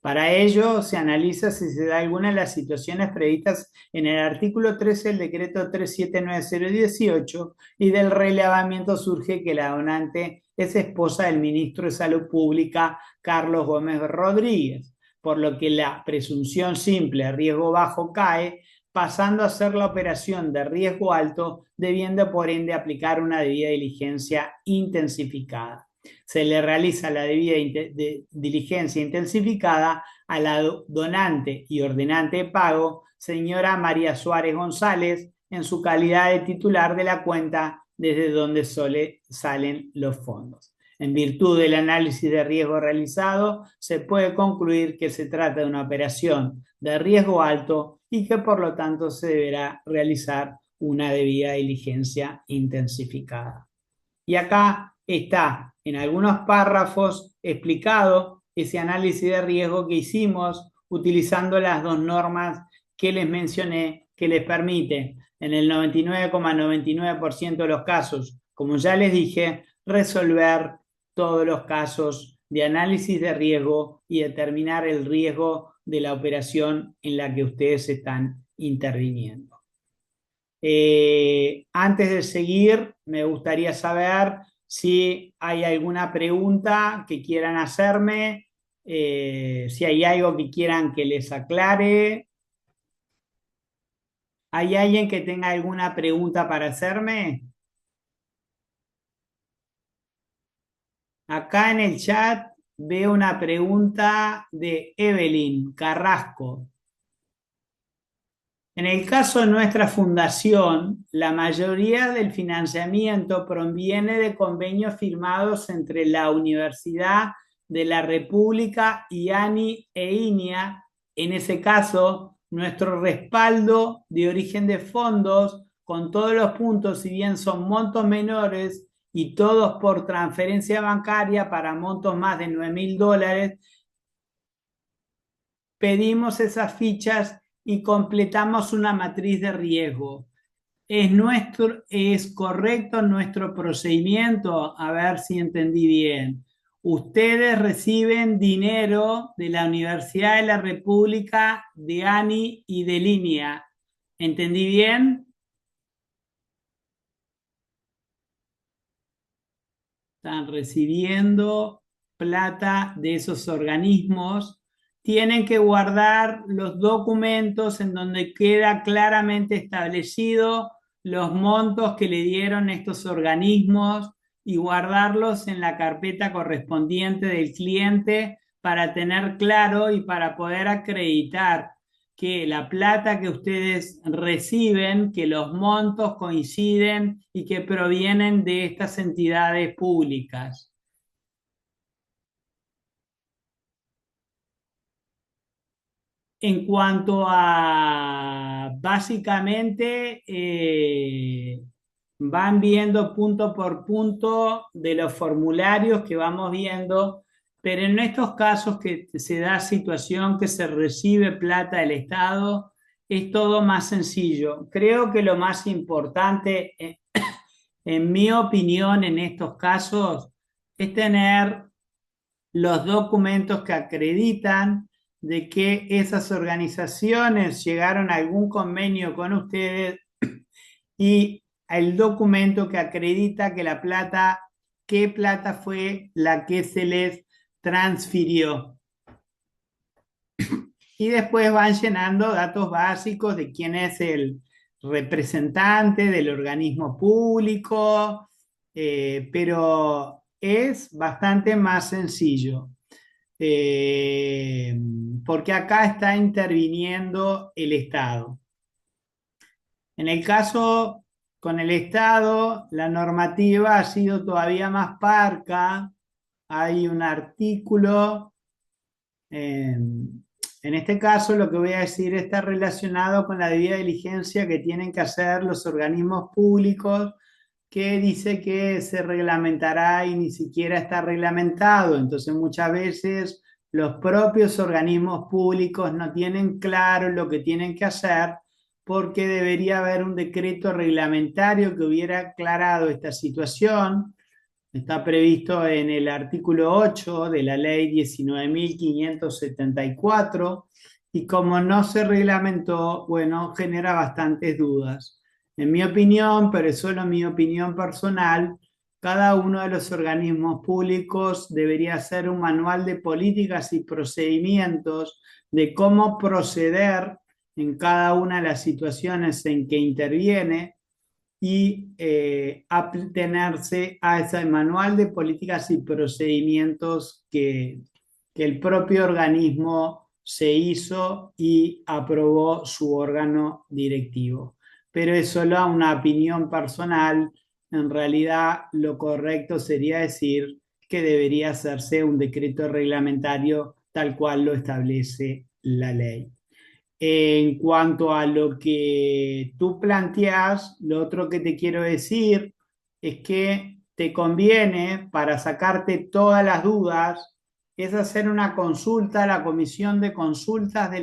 Para ello, se analiza si se da alguna de las situaciones previstas en el artículo 13 del decreto 379018 y del relevamiento surge que la donante es esposa del ministro de Salud Pública, Carlos Gómez Rodríguez, por lo que la presunción simple de riesgo bajo cae, pasando a ser la operación de riesgo alto, debiendo por ende aplicar una debida diligencia intensificada. Se le realiza la debida diligencia intensificada a la donante y ordenante de pago, señora María Suárez González, en su calidad de titular de la cuenta desde donde salen los fondos. En virtud del análisis de riesgo realizado, se puede concluir que se trata de una operación de riesgo alto y que por lo tanto se deberá realizar una debida diligencia intensificada. Y acá está en algunos párrafos explicado ese análisis de riesgo que hicimos utilizando las dos normas que les mencioné, que les permite en el 99,99% de los casos, como ya les dije, resolver todos los casos de análisis de riesgo y determinar el riesgo de la operación en la que ustedes están interviniendo. Antes de seguir, me gustaría saber si hay alguna pregunta que quieran hacerme, si hay algo que quieran que les aclare. ¿Hay alguien que tenga alguna pregunta para hacerme? Acá en el chat veo una pregunta de Evelyn Carrasco. En el caso de nuestra fundación, la mayoría del financiamiento proviene de convenios firmados entre la Universidad de la República y ANI e INIA. En ese caso, nuestro respaldo de origen de fondos, con todos los puntos, si bien son montos menores y todos por transferencia bancaria para montos más de $9.000, pedimos esas fichas y completamos una matriz de riesgo. ¿Es correcto nuestro procedimiento? A ver si entendí bien. Ustedes reciben dinero de la Universidad de la República, de ANI y de Línea. ¿Entendí bien? Están recibiendo plata de esos organismos, tienen que guardar los documentos en donde queda claramente establecido los montos que le dieron estos organismos y guardarlos en la carpeta correspondiente del cliente para tener claro y para poder acreditar que la plata que ustedes reciben, que los montos coinciden y que provienen de estas entidades públicas. En cuanto a, básicamente, van viendo punto por punto de los formularios que vamos viendo, pero en estos casos que se da situación que se recibe plata del Estado, es todo más sencillo. Creo que lo más importante, en mi opinión, en estos casos, es tener los documentos que acreditan de que esas organizaciones llegaron a algún convenio con ustedes y el documento que acredita que la plata, qué plata fue la que se les transfirió. Y después van llenando datos básicos de quién es el representante del organismo público, pero es bastante más sencillo. Porque acá está interviniendo el Estado. En el caso con el Estado, la normativa ha sido todavía más parca. Hay un artículo, en este caso lo que voy a decir está relacionado con la debida diligencia que tienen que hacer los organismos públicos, que dice que se reglamentará y ni siquiera está reglamentado. Entonces muchas veces los propios organismos públicos no tienen claro lo que tienen que hacer, porque debería haber un decreto reglamentario que hubiera aclarado esta situación. Está previsto en el artículo 8 de la ley 19.574 y como no se reglamentó, bueno, genera bastantes dudas. En mi opinión, pero es solo mi opinión personal, cada uno de los organismos públicos debería hacer un manual de políticas y procedimientos de cómo proceder en cada una de las situaciones en que interviene y atenerse a ese manual de políticas y procedimientos que el propio organismo se hizo y aprobó su órgano directivo. Pero es solo una opinión personal. En realidad, lo correcto sería decir que debería hacerse un decreto reglamentario tal cual lo establece la ley. En cuanto a lo que tú planteas, lo otro que te quiero decir es que te conviene, para sacarte todas las dudas, es hacer una consulta a la Comisión de Consultas de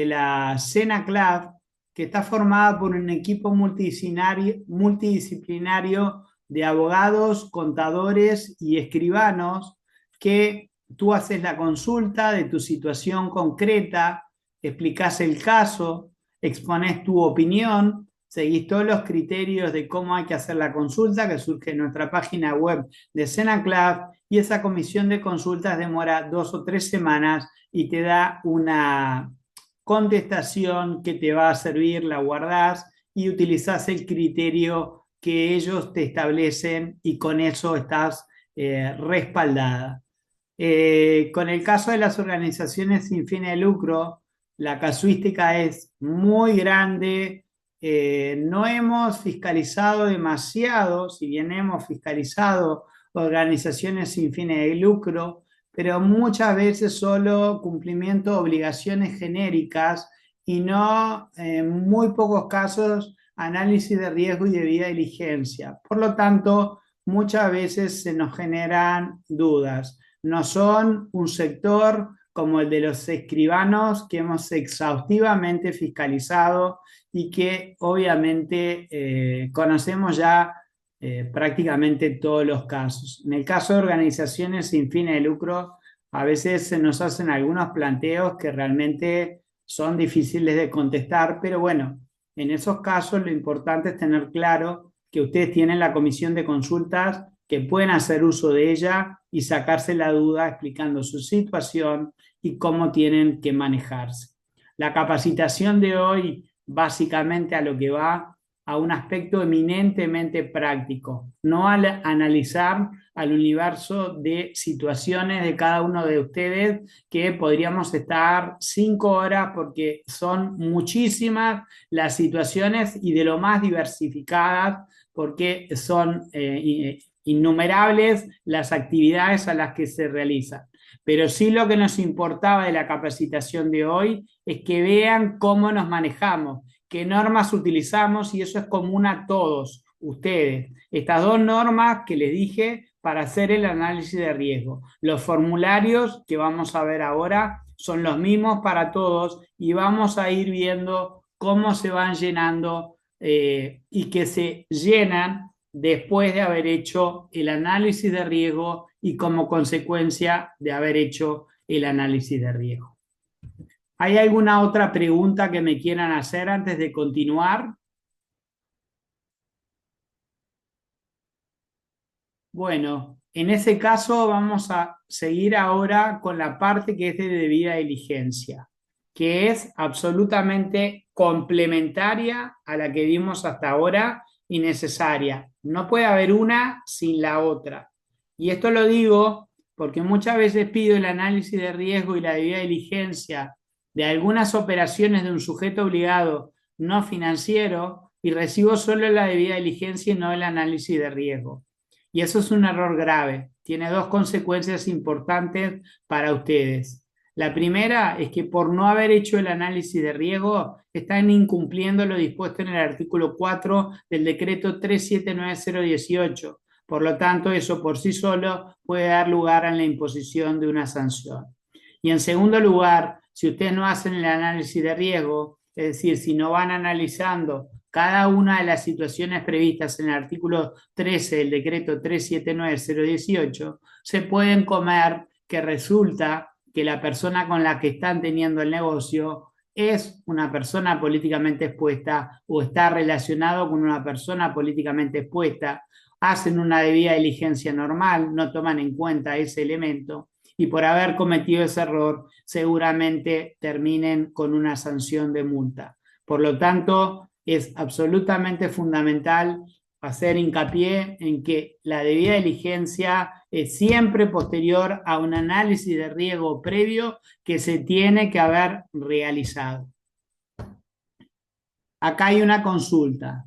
la SENACLAF, que está formada por un equipo multidisciplinario de abogados, contadores y escribanos, que tú haces la consulta de tu situación concreta, explicás el caso, exponés tu opinión, seguís todos los criterios de cómo hay que hacer la consulta que surge en nuestra página web de SENACLAF, y esa comisión de consultas demora 2 o 3 semanas y te da una contestación que te va a servir, la guardás y utilizás el criterio que ellos te establecen y con eso estás respaldada. Con el caso de las organizaciones sin fines de lucro, la casuística es muy grande. No hemos fiscalizado demasiado, si bien hemos fiscalizado organizaciones sin fines de lucro, pero muchas veces solo cumplimiento de obligaciones genéricas y no, en muy pocos casos, análisis de riesgo y debida diligencia. Por lo tanto, muchas veces se nos generan dudas. No son un sector como el de los escribanos que hemos exhaustivamente fiscalizado y que obviamente conocemos ya prácticamente todos los casos. En el caso de organizaciones sin fines de lucro, a veces se nos hacen algunos planteos que realmente son difíciles de contestar, pero bueno, en esos casos lo importante es tener claro que ustedes tienen la comisión de consultas, que pueden hacer uso de ella y sacarse la duda explicando su situación y cómo tienen que manejarse. La capacitación de hoy básicamente a lo que va a un aspecto eminentemente práctico, no al analizar al universo de situaciones de cada uno de ustedes, que podríamos estar 5 horas porque son muchísimas las situaciones y de lo más diversificadas, porque son innumerables las actividades a las que se realizan. Pero sí, lo que nos importaba de la capacitación de hoy es que vean cómo nos manejamos, qué normas utilizamos, y eso es común a todos ustedes. Estas 2 normas que les dije para hacer el análisis de riesgo. Los formularios que vamos a ver ahora son los mismos para todos y vamos a ir viendo cómo se van llenando y que se llenan después de haber hecho el análisis de riesgo y como consecuencia de haber hecho el análisis de riesgo. ¿Hay alguna otra pregunta que me quieran hacer antes de continuar? Bueno, en ese caso vamos a seguir ahora con la parte que es de debida diligencia, que es absolutamente complementaria a la que vimos hasta ahora y necesaria. No puede haber una sin la otra. Y esto lo digo porque muchas veces pido el análisis de riesgo y la debida diligencia de algunas operaciones de un sujeto obligado no financiero y recibo solo la debida diligencia y no el análisis de riesgo. Y eso es un error grave. Tiene 2 consecuencias importantes para ustedes. La primera es que por no haber hecho el análisis de riesgo están incumpliendo lo dispuesto en el artículo 4 del decreto 379018. Por lo tanto, eso por sí solo puede dar lugar a la imposición de una sanción. Y en segundo lugar, si ustedes no hacen el análisis de riesgo, es decir, si no van analizando cada una de las situaciones previstas en el artículo 13 del decreto 379-018 se pueden comer, que resulta que la persona con la que están teniendo el negocio es una persona políticamente expuesta o está relacionado con una persona políticamente expuesta, hacen una debida diligencia normal, no toman en cuenta ese elemento y por haber cometido ese error seguramente terminen con una sanción de multa. Por lo tanto, es absolutamente fundamental hacer hincapié en que la debida diligencia es siempre posterior a un análisis de riesgo previo que se tiene que haber realizado. Acá hay una consulta.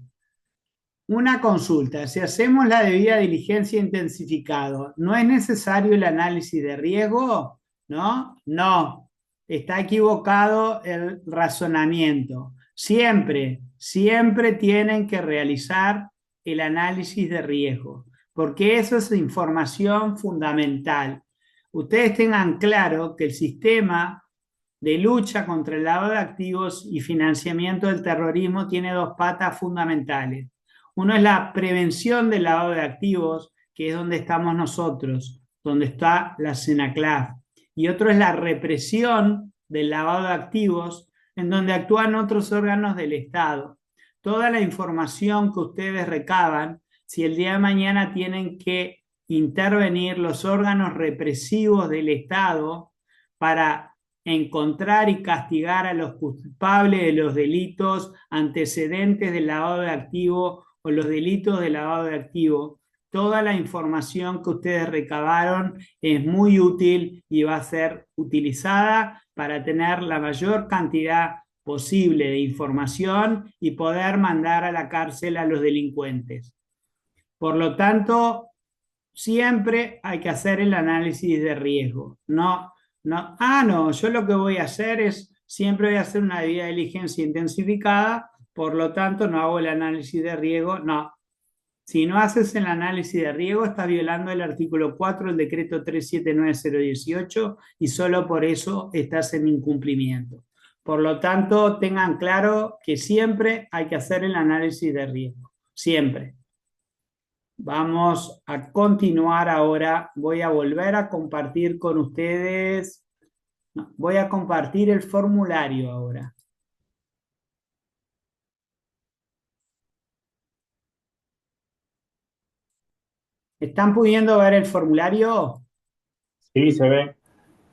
Una consulta, si hacemos la debida diligencia intensificado, ¿no es necesario el análisis de riesgo? ¿No? No, está equivocado el razonamiento. Siempre, siempre tienen que realizar el análisis de riesgo, porque eso es información fundamental. Ustedes tengan claro que el sistema de lucha contra el lavado de activos y financiamiento del terrorismo tiene dos patas fundamentales. Uno es la prevención del lavado de activos, que es donde estamos nosotros, donde está la CENACLAF. Y otro es la represión del lavado de activos, en donde actúan otros órganos del Estado. Toda la información que ustedes recaban, si el día de mañana tienen que intervenir los órganos represivos del Estado para encontrar y castigar a los culpables de los delitos antecedentes del lavado de activos o los delitos de lavado de activos, toda la información que ustedes recabaron es muy útil y va a ser utilizada para tener la mayor cantidad posible de información y poder mandar a la cárcel a los delincuentes. Por lo tanto, siempre hay que hacer el análisis de riesgo. No, yo lo que voy a hacer es, siempre voy a hacer una debida diligencia intensificada, por lo tanto no hago el análisis de riesgo. No, si no haces el análisis de riesgo, estás violando el artículo 4 del decreto 379-018 y solo por eso estás en incumplimiento. Por lo tanto, tengan claro que siempre hay que hacer el análisis de riesgo, siempre. Vamos a continuar ahora. Voy a volver a compartir con ustedes. No, voy a compartir el formulario ahora. ¿Están pudiendo ver el formulario? Sí, se ve.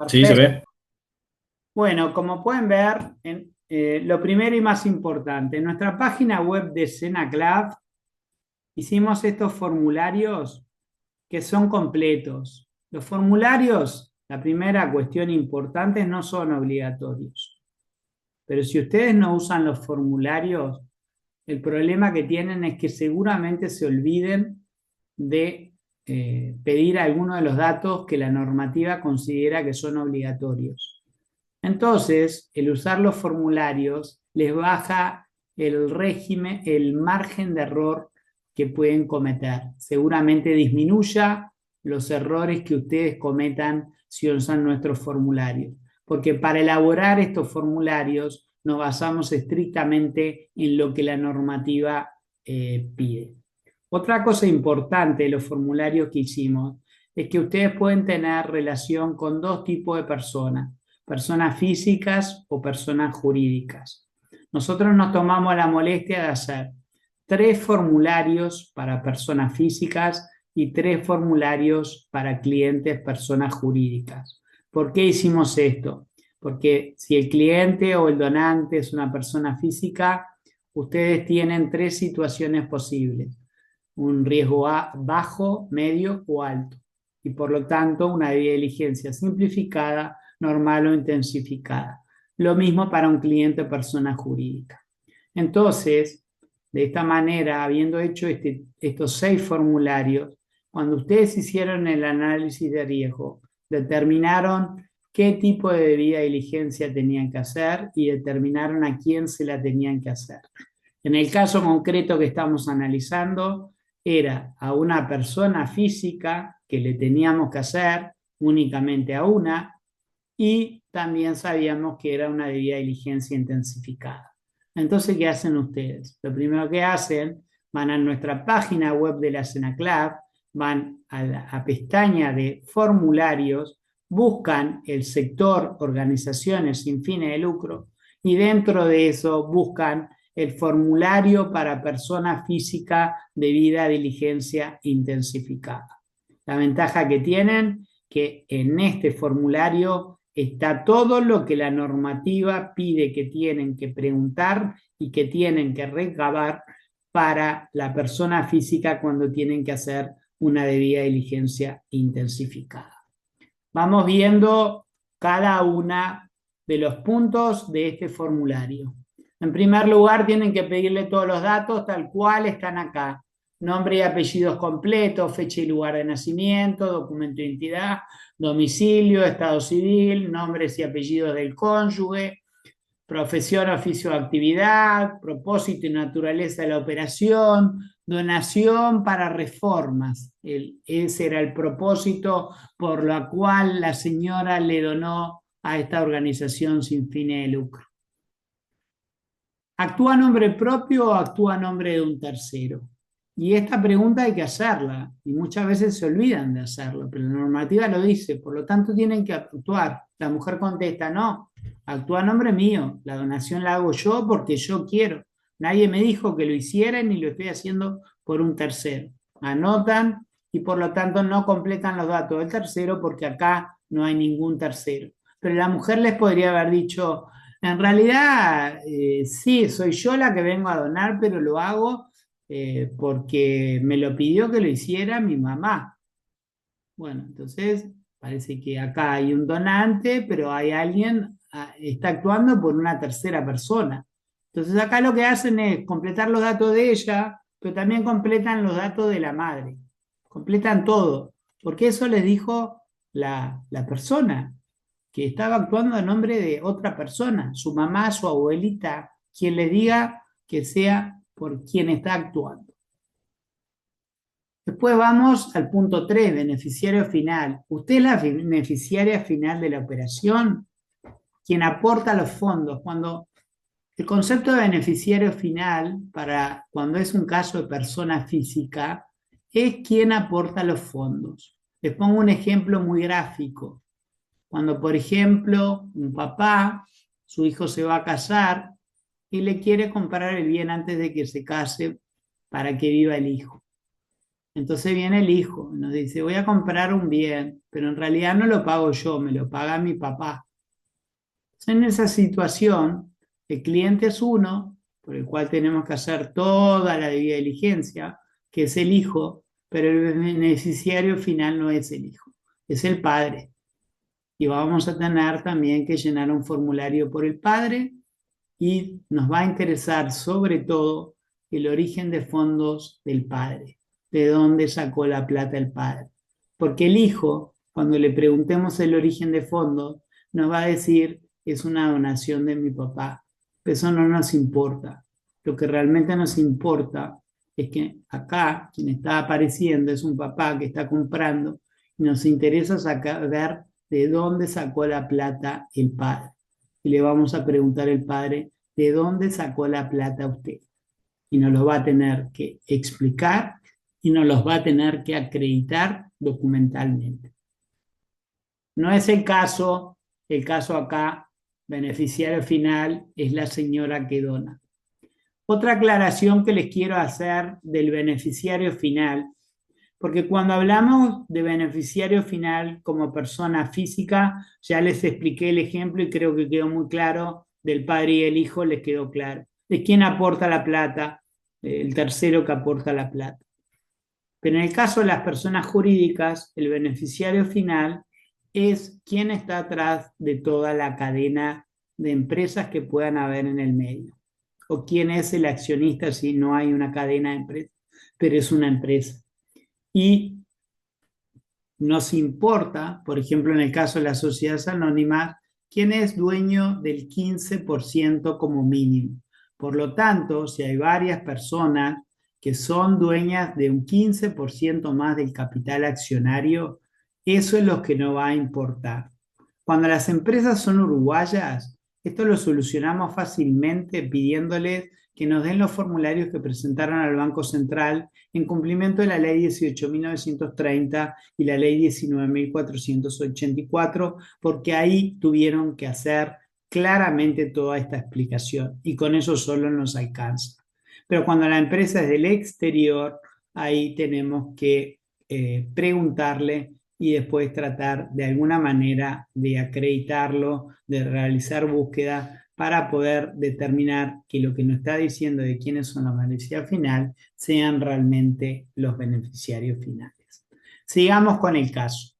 Sí, se Perfecto. ve. Bueno, como pueden ver, lo primero y más importante, en nuestra página web de CENACLAF hicimos estos formularios que son completos. Los formularios, la primera cuestión importante, no son obligatorios. Pero si ustedes no usan los formularios, el problema que tienen es que seguramente se olviden de pedir algunos de los datos que la normativa considera que son obligatorios. Entonces, el usar los formularios les baja el régimen, el margen de error que pueden cometer. Seguramente disminuya los errores que ustedes cometan si usan nuestros formularios. Porque para elaborar estos formularios nos basamos estrictamente en lo que la normativa pide. Otra cosa importante de los formularios que hicimos es que ustedes pueden tener relación con dos tipos de personas físicas o personas jurídicas. Nosotros nos tomamos la molestia de hacer 3 formularios para personas físicas y 3 formularios para clientes, personas jurídicas. ¿Por qué hicimos esto? Porque si el cliente o el donante es una persona física, ustedes tienen 3 situaciones posibles: un riesgo bajo, medio o alto, y por lo tanto una debida diligencia simplificada, normal o intensificada. Lo mismo para un cliente o persona jurídica. Entonces, de esta manera, habiendo hecho estos 6 formularios, cuando ustedes hicieron el análisis de riesgo, determinaron qué tipo de debida diligencia tenían que hacer y determinaron a quién se la tenían que hacer. En el caso concreto que estamos analizando, era a una persona física que le teníamos que hacer únicamente a una, y también sabíamos que era una debida diligencia intensificada. Entonces, ¿qué hacen ustedes? Lo primero que hacen, van a nuestra página web de la SENACLAB, van a la pestaña de formularios, buscan el sector organizaciones sin fines de lucro y dentro de eso buscan el formulario para persona física debida diligencia intensificada. La ventaja que tienen que en este formulario está todo lo que la normativa pide que tienen que preguntar y que tienen que recabar para la persona física cuando tienen que hacer una debida diligencia intensificada. Vamos viendo cada una de los puntos de este formulario. En primer lugar, tienen que pedirle todos los datos tal cual están acá. Nombre y apellidos completos, fecha y lugar de nacimiento, documento de identidad, domicilio, estado civil, nombres y apellidos del cónyuge, profesión, oficio o actividad, propósito y naturaleza de la operación, donación para reformas. Ese era el propósito por lo cual la señora le donó a esta organización sin fines de lucro. ¿Actúa a nombre propio o actúa a nombre de un tercero? Y esta pregunta hay que hacerla, y muchas veces se olvidan de hacerlo, pero la normativa lo dice, por lo tanto tienen que actuar. La mujer contesta, no, actúa a nombre mío, la donación la hago yo porque yo quiero. Nadie me dijo que lo hiciera ni lo estoy haciendo por un tercero. Anotan y por lo tanto no completan los datos del tercero porque acá no hay ningún tercero. Pero la mujer les podría haber dicho, en realidad, sí, soy yo la que vengo a donar, pero lo hago porque me lo pidió que lo hiciera mi mamá. Bueno, entonces parece que acá hay un donante, pero hay alguien, está actuando por una tercera persona. Entonces acá lo que hacen es completar los datos de ella, pero también completan los datos de la madre. Completan todo, porque eso les dijo la persona que estaba actuando a nombre de otra persona, su mamá, su abuelita, quien le diga que sea por quien está actuando. Después vamos al punto 3, beneficiario final. ¿Usted es la beneficiaria final de la operación? Quien aporta los fondos. Cuando el concepto de beneficiario final, para cuando es un caso de persona física, es quien aporta los fondos. Les pongo un ejemplo muy gráfico. Cuando, por ejemplo, un papá, su hijo se va a casar y le quiere comprar el bien antes de que se case para que viva el hijo. Entonces viene el hijo y nos dice, voy a comprar un bien, pero en realidad no lo pago yo, me lo paga mi papá. Entonces, en esa situación, el cliente es uno, por el cual tenemos que hacer toda la debida diligencia, que es el hijo, pero el beneficiario final no es el hijo, es el padre. Y vamos a tener también que llenar un formulario por el padre y nos va a interesar sobre todo el origen de fondos del padre, de dónde sacó la plata el padre. Porque el hijo, cuando le preguntemos el origen de fondos, nos va a decir es una donación de mi papá. Eso no nos importa. Lo que realmente nos importa es que acá quien está apareciendo es un papá que está comprando y nos interesa ver de dónde sacó la plata el padre. Y le vamos a preguntar al padre, ¿de dónde sacó la plata usted? Y nos lo va a tener que explicar y nos los va a tener que acreditar documentalmente. No es el caso acá, beneficiario final es la señora que dona. Otra aclaración que les quiero hacer del beneficiario final, porque cuando hablamos de beneficiario final como persona física, ya les expliqué el ejemplo y creo que quedó muy claro, del padre y el hijo les quedó claro. ¿De quién aporta la plata? El tercero que aporta la plata. Pero en el caso de las personas jurídicas, el beneficiario final es quien está atrás de toda la cadena de empresas que puedan haber en el medio. O quién es el accionista si no hay una cadena de empresas, pero es una empresa. Y nos importa, por ejemplo, en el caso de las sociedades anónimas, quién es dueño del 15% como mínimo. Por lo tanto, si hay varias personas que son dueñas de un 15% más del capital accionario, eso es lo que nos va a importar. Cuando las empresas son uruguayas, Esto lo solucionamos fácilmente pidiéndoles que nos den los formularios que presentaron al Banco Central en cumplimiento de la Ley 18.930 y la Ley 19.484, porque ahí tuvieron que hacer claramente toda esta explicación y con eso solo nos alcanza. Pero cuando la empresa es del exterior, ahí tenemos que preguntarle y después tratar de alguna manera de acreditarlo, de realizar búsqueda para poder determinar que lo que nos está diciendo de quiénes son los beneficiarios finales sean realmente los beneficiarios finales. Sigamos con el caso.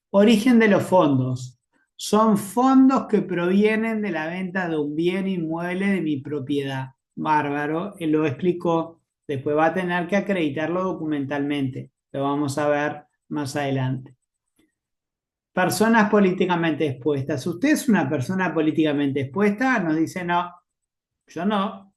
Origen de los fondos. Son fondos que provienen de la venta de un bien inmueble de mi propiedad. Bárbaro, él lo explicó. Después va a tener que acreditarlo documentalmente. Lo vamos a ver más adelante. Personas políticamente expuestas. ¿Usted es una persona políticamente expuesta? Nos dice no, yo no.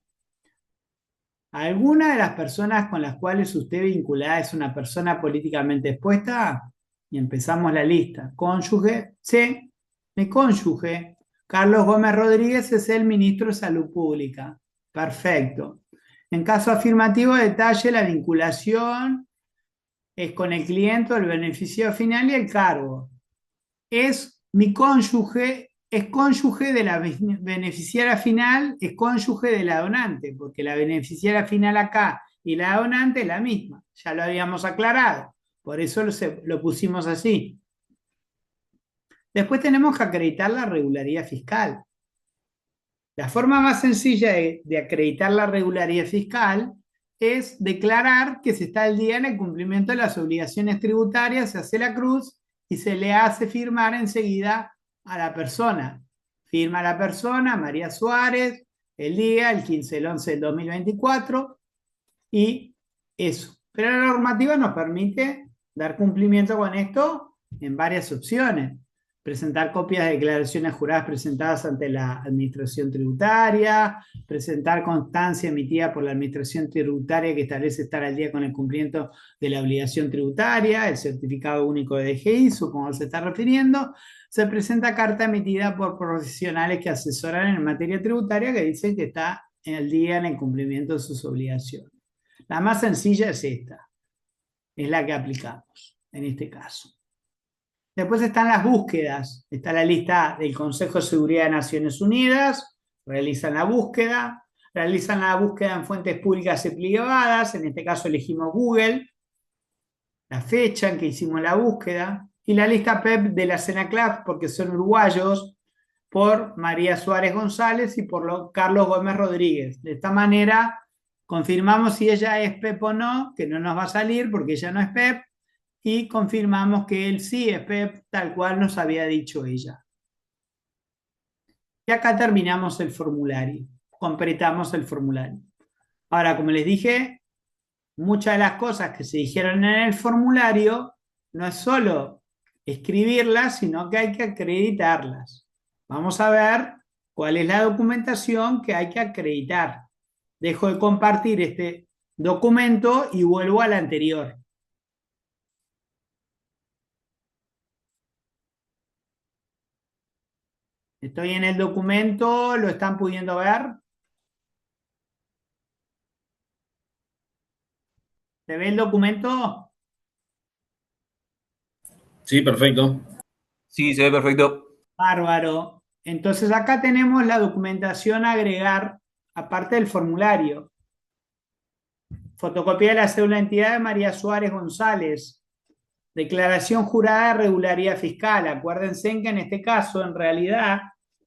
¿Alguna de las personas con las cuales usted vinculada es una persona políticamente expuesta? Y empezamos la lista. ¿Cónyuge? Sí, mi cónyuge. Carlos Gómez Rodríguez es el ministro de Salud Pública. Perfecto. En caso afirmativo, detalle la vinculación es con el cliente, el beneficiario final y el cargo. Es mi cónyuge, es cónyuge de la beneficiaria final, es cónyuge de la donante, porque la beneficiaria final acá y la donante es la misma, ya lo habíamos aclarado, por eso lo pusimos así. Después tenemos que acreditar la regularidad fiscal. La forma más sencilla de acreditar la regularidad fiscal es declarar que se está al día en el cumplimiento de las obligaciones tributarias, se hace la cruz y se le hace firmar enseguida a la persona. Firma la persona, María Suárez, el día, el 15 del 11 del 2024, y eso. Pero la normativa nos permite dar cumplimiento con esto en varias opciones. Presentar copias de declaraciones juradas presentadas ante la Administración Tributaria, presentar constancia emitida por la Administración Tributaria que establece estar al día con el cumplimiento de la obligación tributaria, el certificado único de DGI, supongo que se está refiriendo. Se presenta carta emitida por profesionales que asesoran en materia tributaria que dicen que está al día en el cumplimiento de sus obligaciones. La más sencilla es esta, es la que aplicamos en este caso. Después están las búsquedas. Está la lista del Consejo de Seguridad de Naciones Unidas. Realizan la búsqueda en fuentes públicas y privadas. En este caso elegimos Google. La fecha en que hicimos la búsqueda. Y la lista PEP de la CENACLAF, porque son uruguayos, por María Suárez González y por Carlos Gómez Rodríguez. De esta manera confirmamos si ella es PEP o no, que no nos va a salir porque ella no es PEP. Y confirmamos que él sí es PEP, tal cual nos había dicho ella. Y acá terminamos el formulario, completamos el formulario. Ahora, como les dije, muchas de las cosas que se dijeron en el formulario no es solo escribirlas, sino que hay que acreditarlas. Vamos a ver cuál es la documentación que hay que acreditar. Dejo de compartir este documento y vuelvo al anterior. Estoy en el documento, ¿lo están pudiendo ver? ¿Se ve el documento? Sí, perfecto. Sí, se ve perfecto. Bárbaro. Entonces acá tenemos la documentación a agregar, aparte del formulario. Fotocopia de la cédula de identidad de María Suárez González. Declaración jurada de regularidad fiscal. Acuérdense que en este caso, en realidad,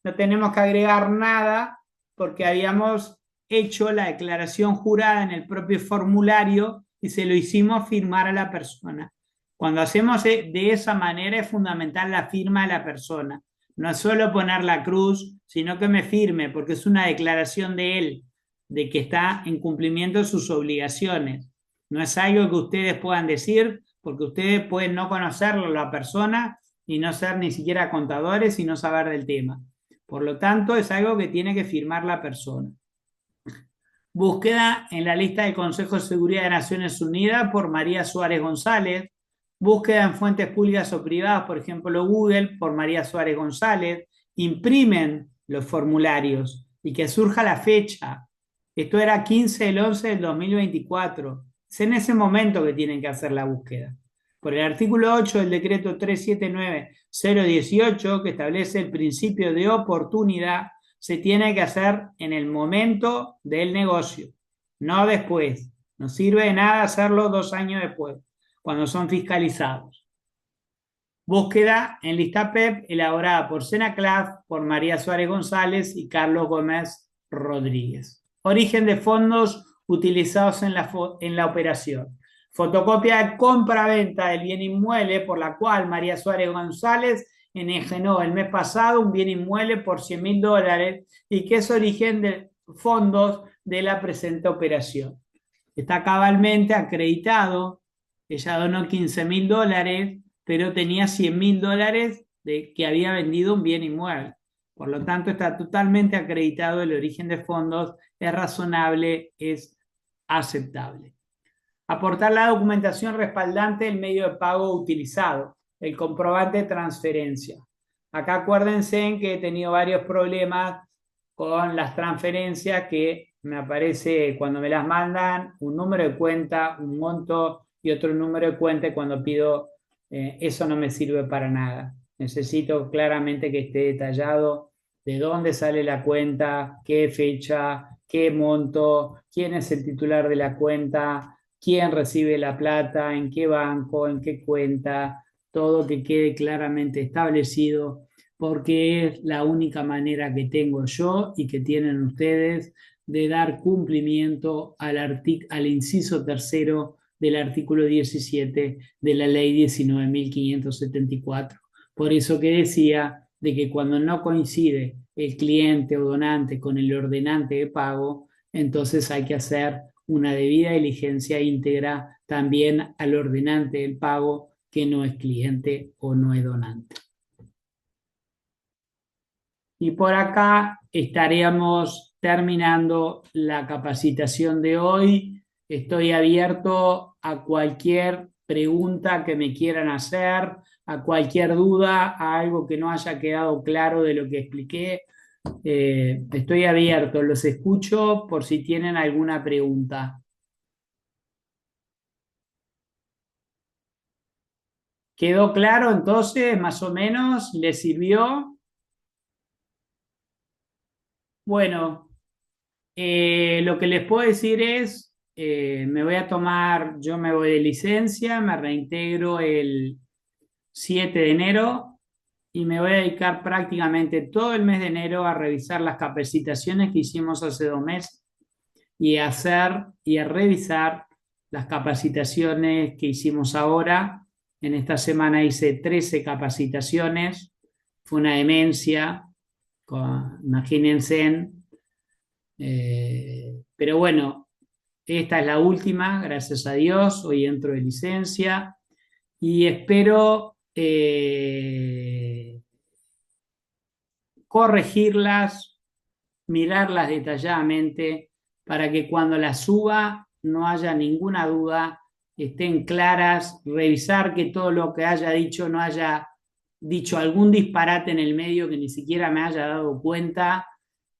no tenemos que agregar nada porque habíamos hecho la declaración jurada en el propio formulario y se lo hicimos firmar a la persona. Cuando hacemos de esa manera es fundamental la firma de la persona. No es solo poner la cruz, sino que me firme, porque es una declaración de él, de que está en cumplimiento de sus obligaciones. No es algo que ustedes puedan decir, porque ustedes pueden no conocerlo la persona y no ser ni siquiera contadores y no saber del tema. Por lo tanto, es algo que tiene que firmar la persona. Búsqueda en la lista del Consejo de Seguridad de Naciones Unidas por María Suárez González. Búsqueda en fuentes públicas o privadas, por ejemplo Google, por María Suárez González. imprimen los formularios y que surja la fecha. Esto era 15/11/2024. Es en ese momento que tienen que hacer la búsqueda. Por el artículo 8 del decreto 379-018, que establece el principio de oportunidad, se tiene que hacer en el momento del negocio, no después. No sirve de nada hacerlo 2 años después, cuando son fiscalizados. Búsqueda en lista PEP elaborada por Senaclaf, por María Suárez González y Carlos Gómez Rodríguez. Origen de fondos utilizados en la operación. Fotocopia de compra-venta del bien inmueble por la cual María Suárez González enajenó el mes pasado un bien inmueble por $100.000 y que es origen de fondos de la presente operación. Está cabalmente acreditado. Ella donó $15.000, pero tenía $100.000 de que había vendido un bien inmueble. Por lo tanto, está totalmente acreditado el origen de fondos, es razonable, es aceptable. Aportar la documentación respaldante del medio de pago utilizado, el comprobante de transferencia. Acá acuérdense que he tenido varios problemas con las transferencias que me aparece cuando me las mandan un número de cuenta, un monto y otro número de cuenta, y cuando pido eso no me sirve para nada. Necesito claramente que esté detallado de dónde sale la cuenta, qué fecha, qué monto, quién es el titular de la cuenta, quién recibe la plata, en qué banco, en qué cuenta, todo que quede claramente establecido, porque es la única manera que tengo yo y que tienen ustedes de dar cumplimiento al inciso tercero del artículo 17 de la ley 19.574. Por eso que decía de que cuando no coincide el cliente o donante con el ordenante de pago, entonces hay que hacer una debida diligencia íntegra también al ordenante del pago que no es cliente o no es donante. Y por acá estaríamos terminando la capacitación de hoy. Estoy abierto a cualquier pregunta que me quieran hacer, a cualquier duda, a algo que no haya quedado claro de lo que expliqué. Estoy abierto, los escucho por si tienen alguna pregunta. ¿Quedó claro entonces, más o menos? ¿Les sirvió? Bueno, lo que les puedo decir es, yo me voy de licencia, me reintegro el 7 de enero y me voy a dedicar prácticamente todo el mes de enero a revisar las capacitaciones que hicimos hace 2 meses y a revisar las capacitaciones que hicimos ahora. En esta semana hice 13 capacitaciones, fue una demencia, imagínense. Pero bueno, esta es la última, gracias a Dios, hoy entro de licencia y espero corregirlas, mirarlas detalladamente para que cuando las suba no haya ninguna duda, estén claras, revisar que todo lo que haya dicho no haya dicho algún disparate en el medio que ni siquiera me haya dado cuenta.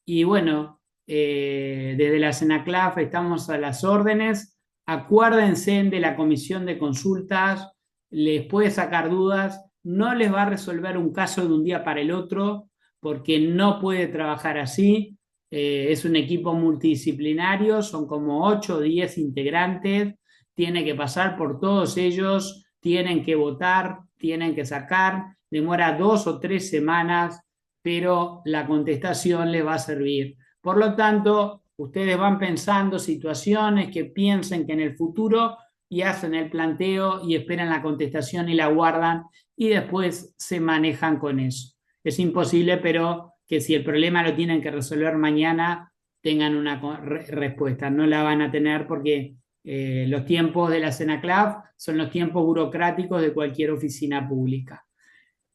Y bueno, desde la Senaclaf estamos a las órdenes. Acuérdense de la comisión de consultas, les puede sacar dudas, no les va a resolver un caso de un día para el otro, porque no puede trabajar así. Es un equipo multidisciplinario, son como 8 o 10 integrantes, tiene que pasar por todos ellos, tienen que votar, tienen que sacar, demora 2 o 3 semanas, pero la contestación les va a servir. Por lo tanto, ustedes van pensando situaciones que piensen que en el futuro y hacen el planteo y esperan la contestación y la guardan y después se manejan con eso. Es imposible, pero que si el problema lo tienen que resolver mañana, tengan una respuesta. No la van a tener porque los tiempos de la Senaclaf son los tiempos burocráticos de cualquier oficina pública.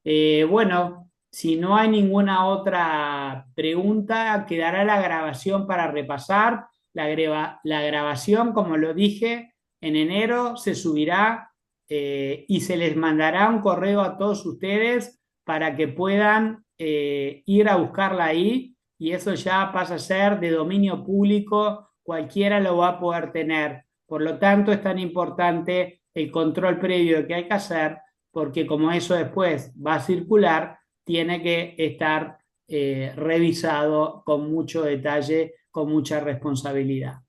Bueno, si no hay ninguna otra pregunta, quedará la grabación para repasar. La grabación, como lo dije, en enero se subirá y se les mandará un correo a todos ustedes para que puedan ir a buscarla ahí, y eso ya pasa a ser de dominio público, cualquiera lo va a poder tener. Por lo tanto, es tan importante el control previo que hay que hacer, porque como eso después va a circular, tiene que estar revisado con mucho detalle, con mucha responsabilidad.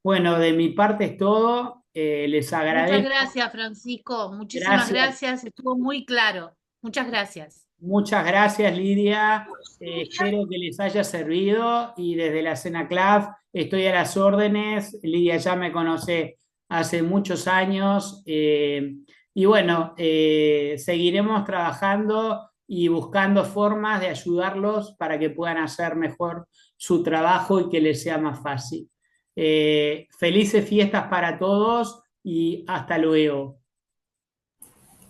Bueno, de mi parte es todo. Les Muchas agradezco. gracias, Francisco. Muchísimas gracias. Estuvo muy claro. Muchas gracias. Muchas gracias, Lidia. Espero que les haya servido y desde la Senaclaf estoy a las órdenes. Lidia ya me conoce hace muchos años y bueno, seguiremos trabajando y buscando formas de ayudarlos para que puedan hacer mejor su trabajo y que les sea más fácil. Felices fiestas para todos y hasta luego.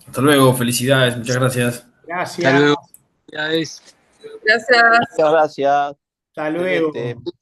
Hasta luego, felicidades, muchas gracias. Hasta Gracias. luego. Felicidades. Gracias. Muchas gracias. Hasta luego. Celeste.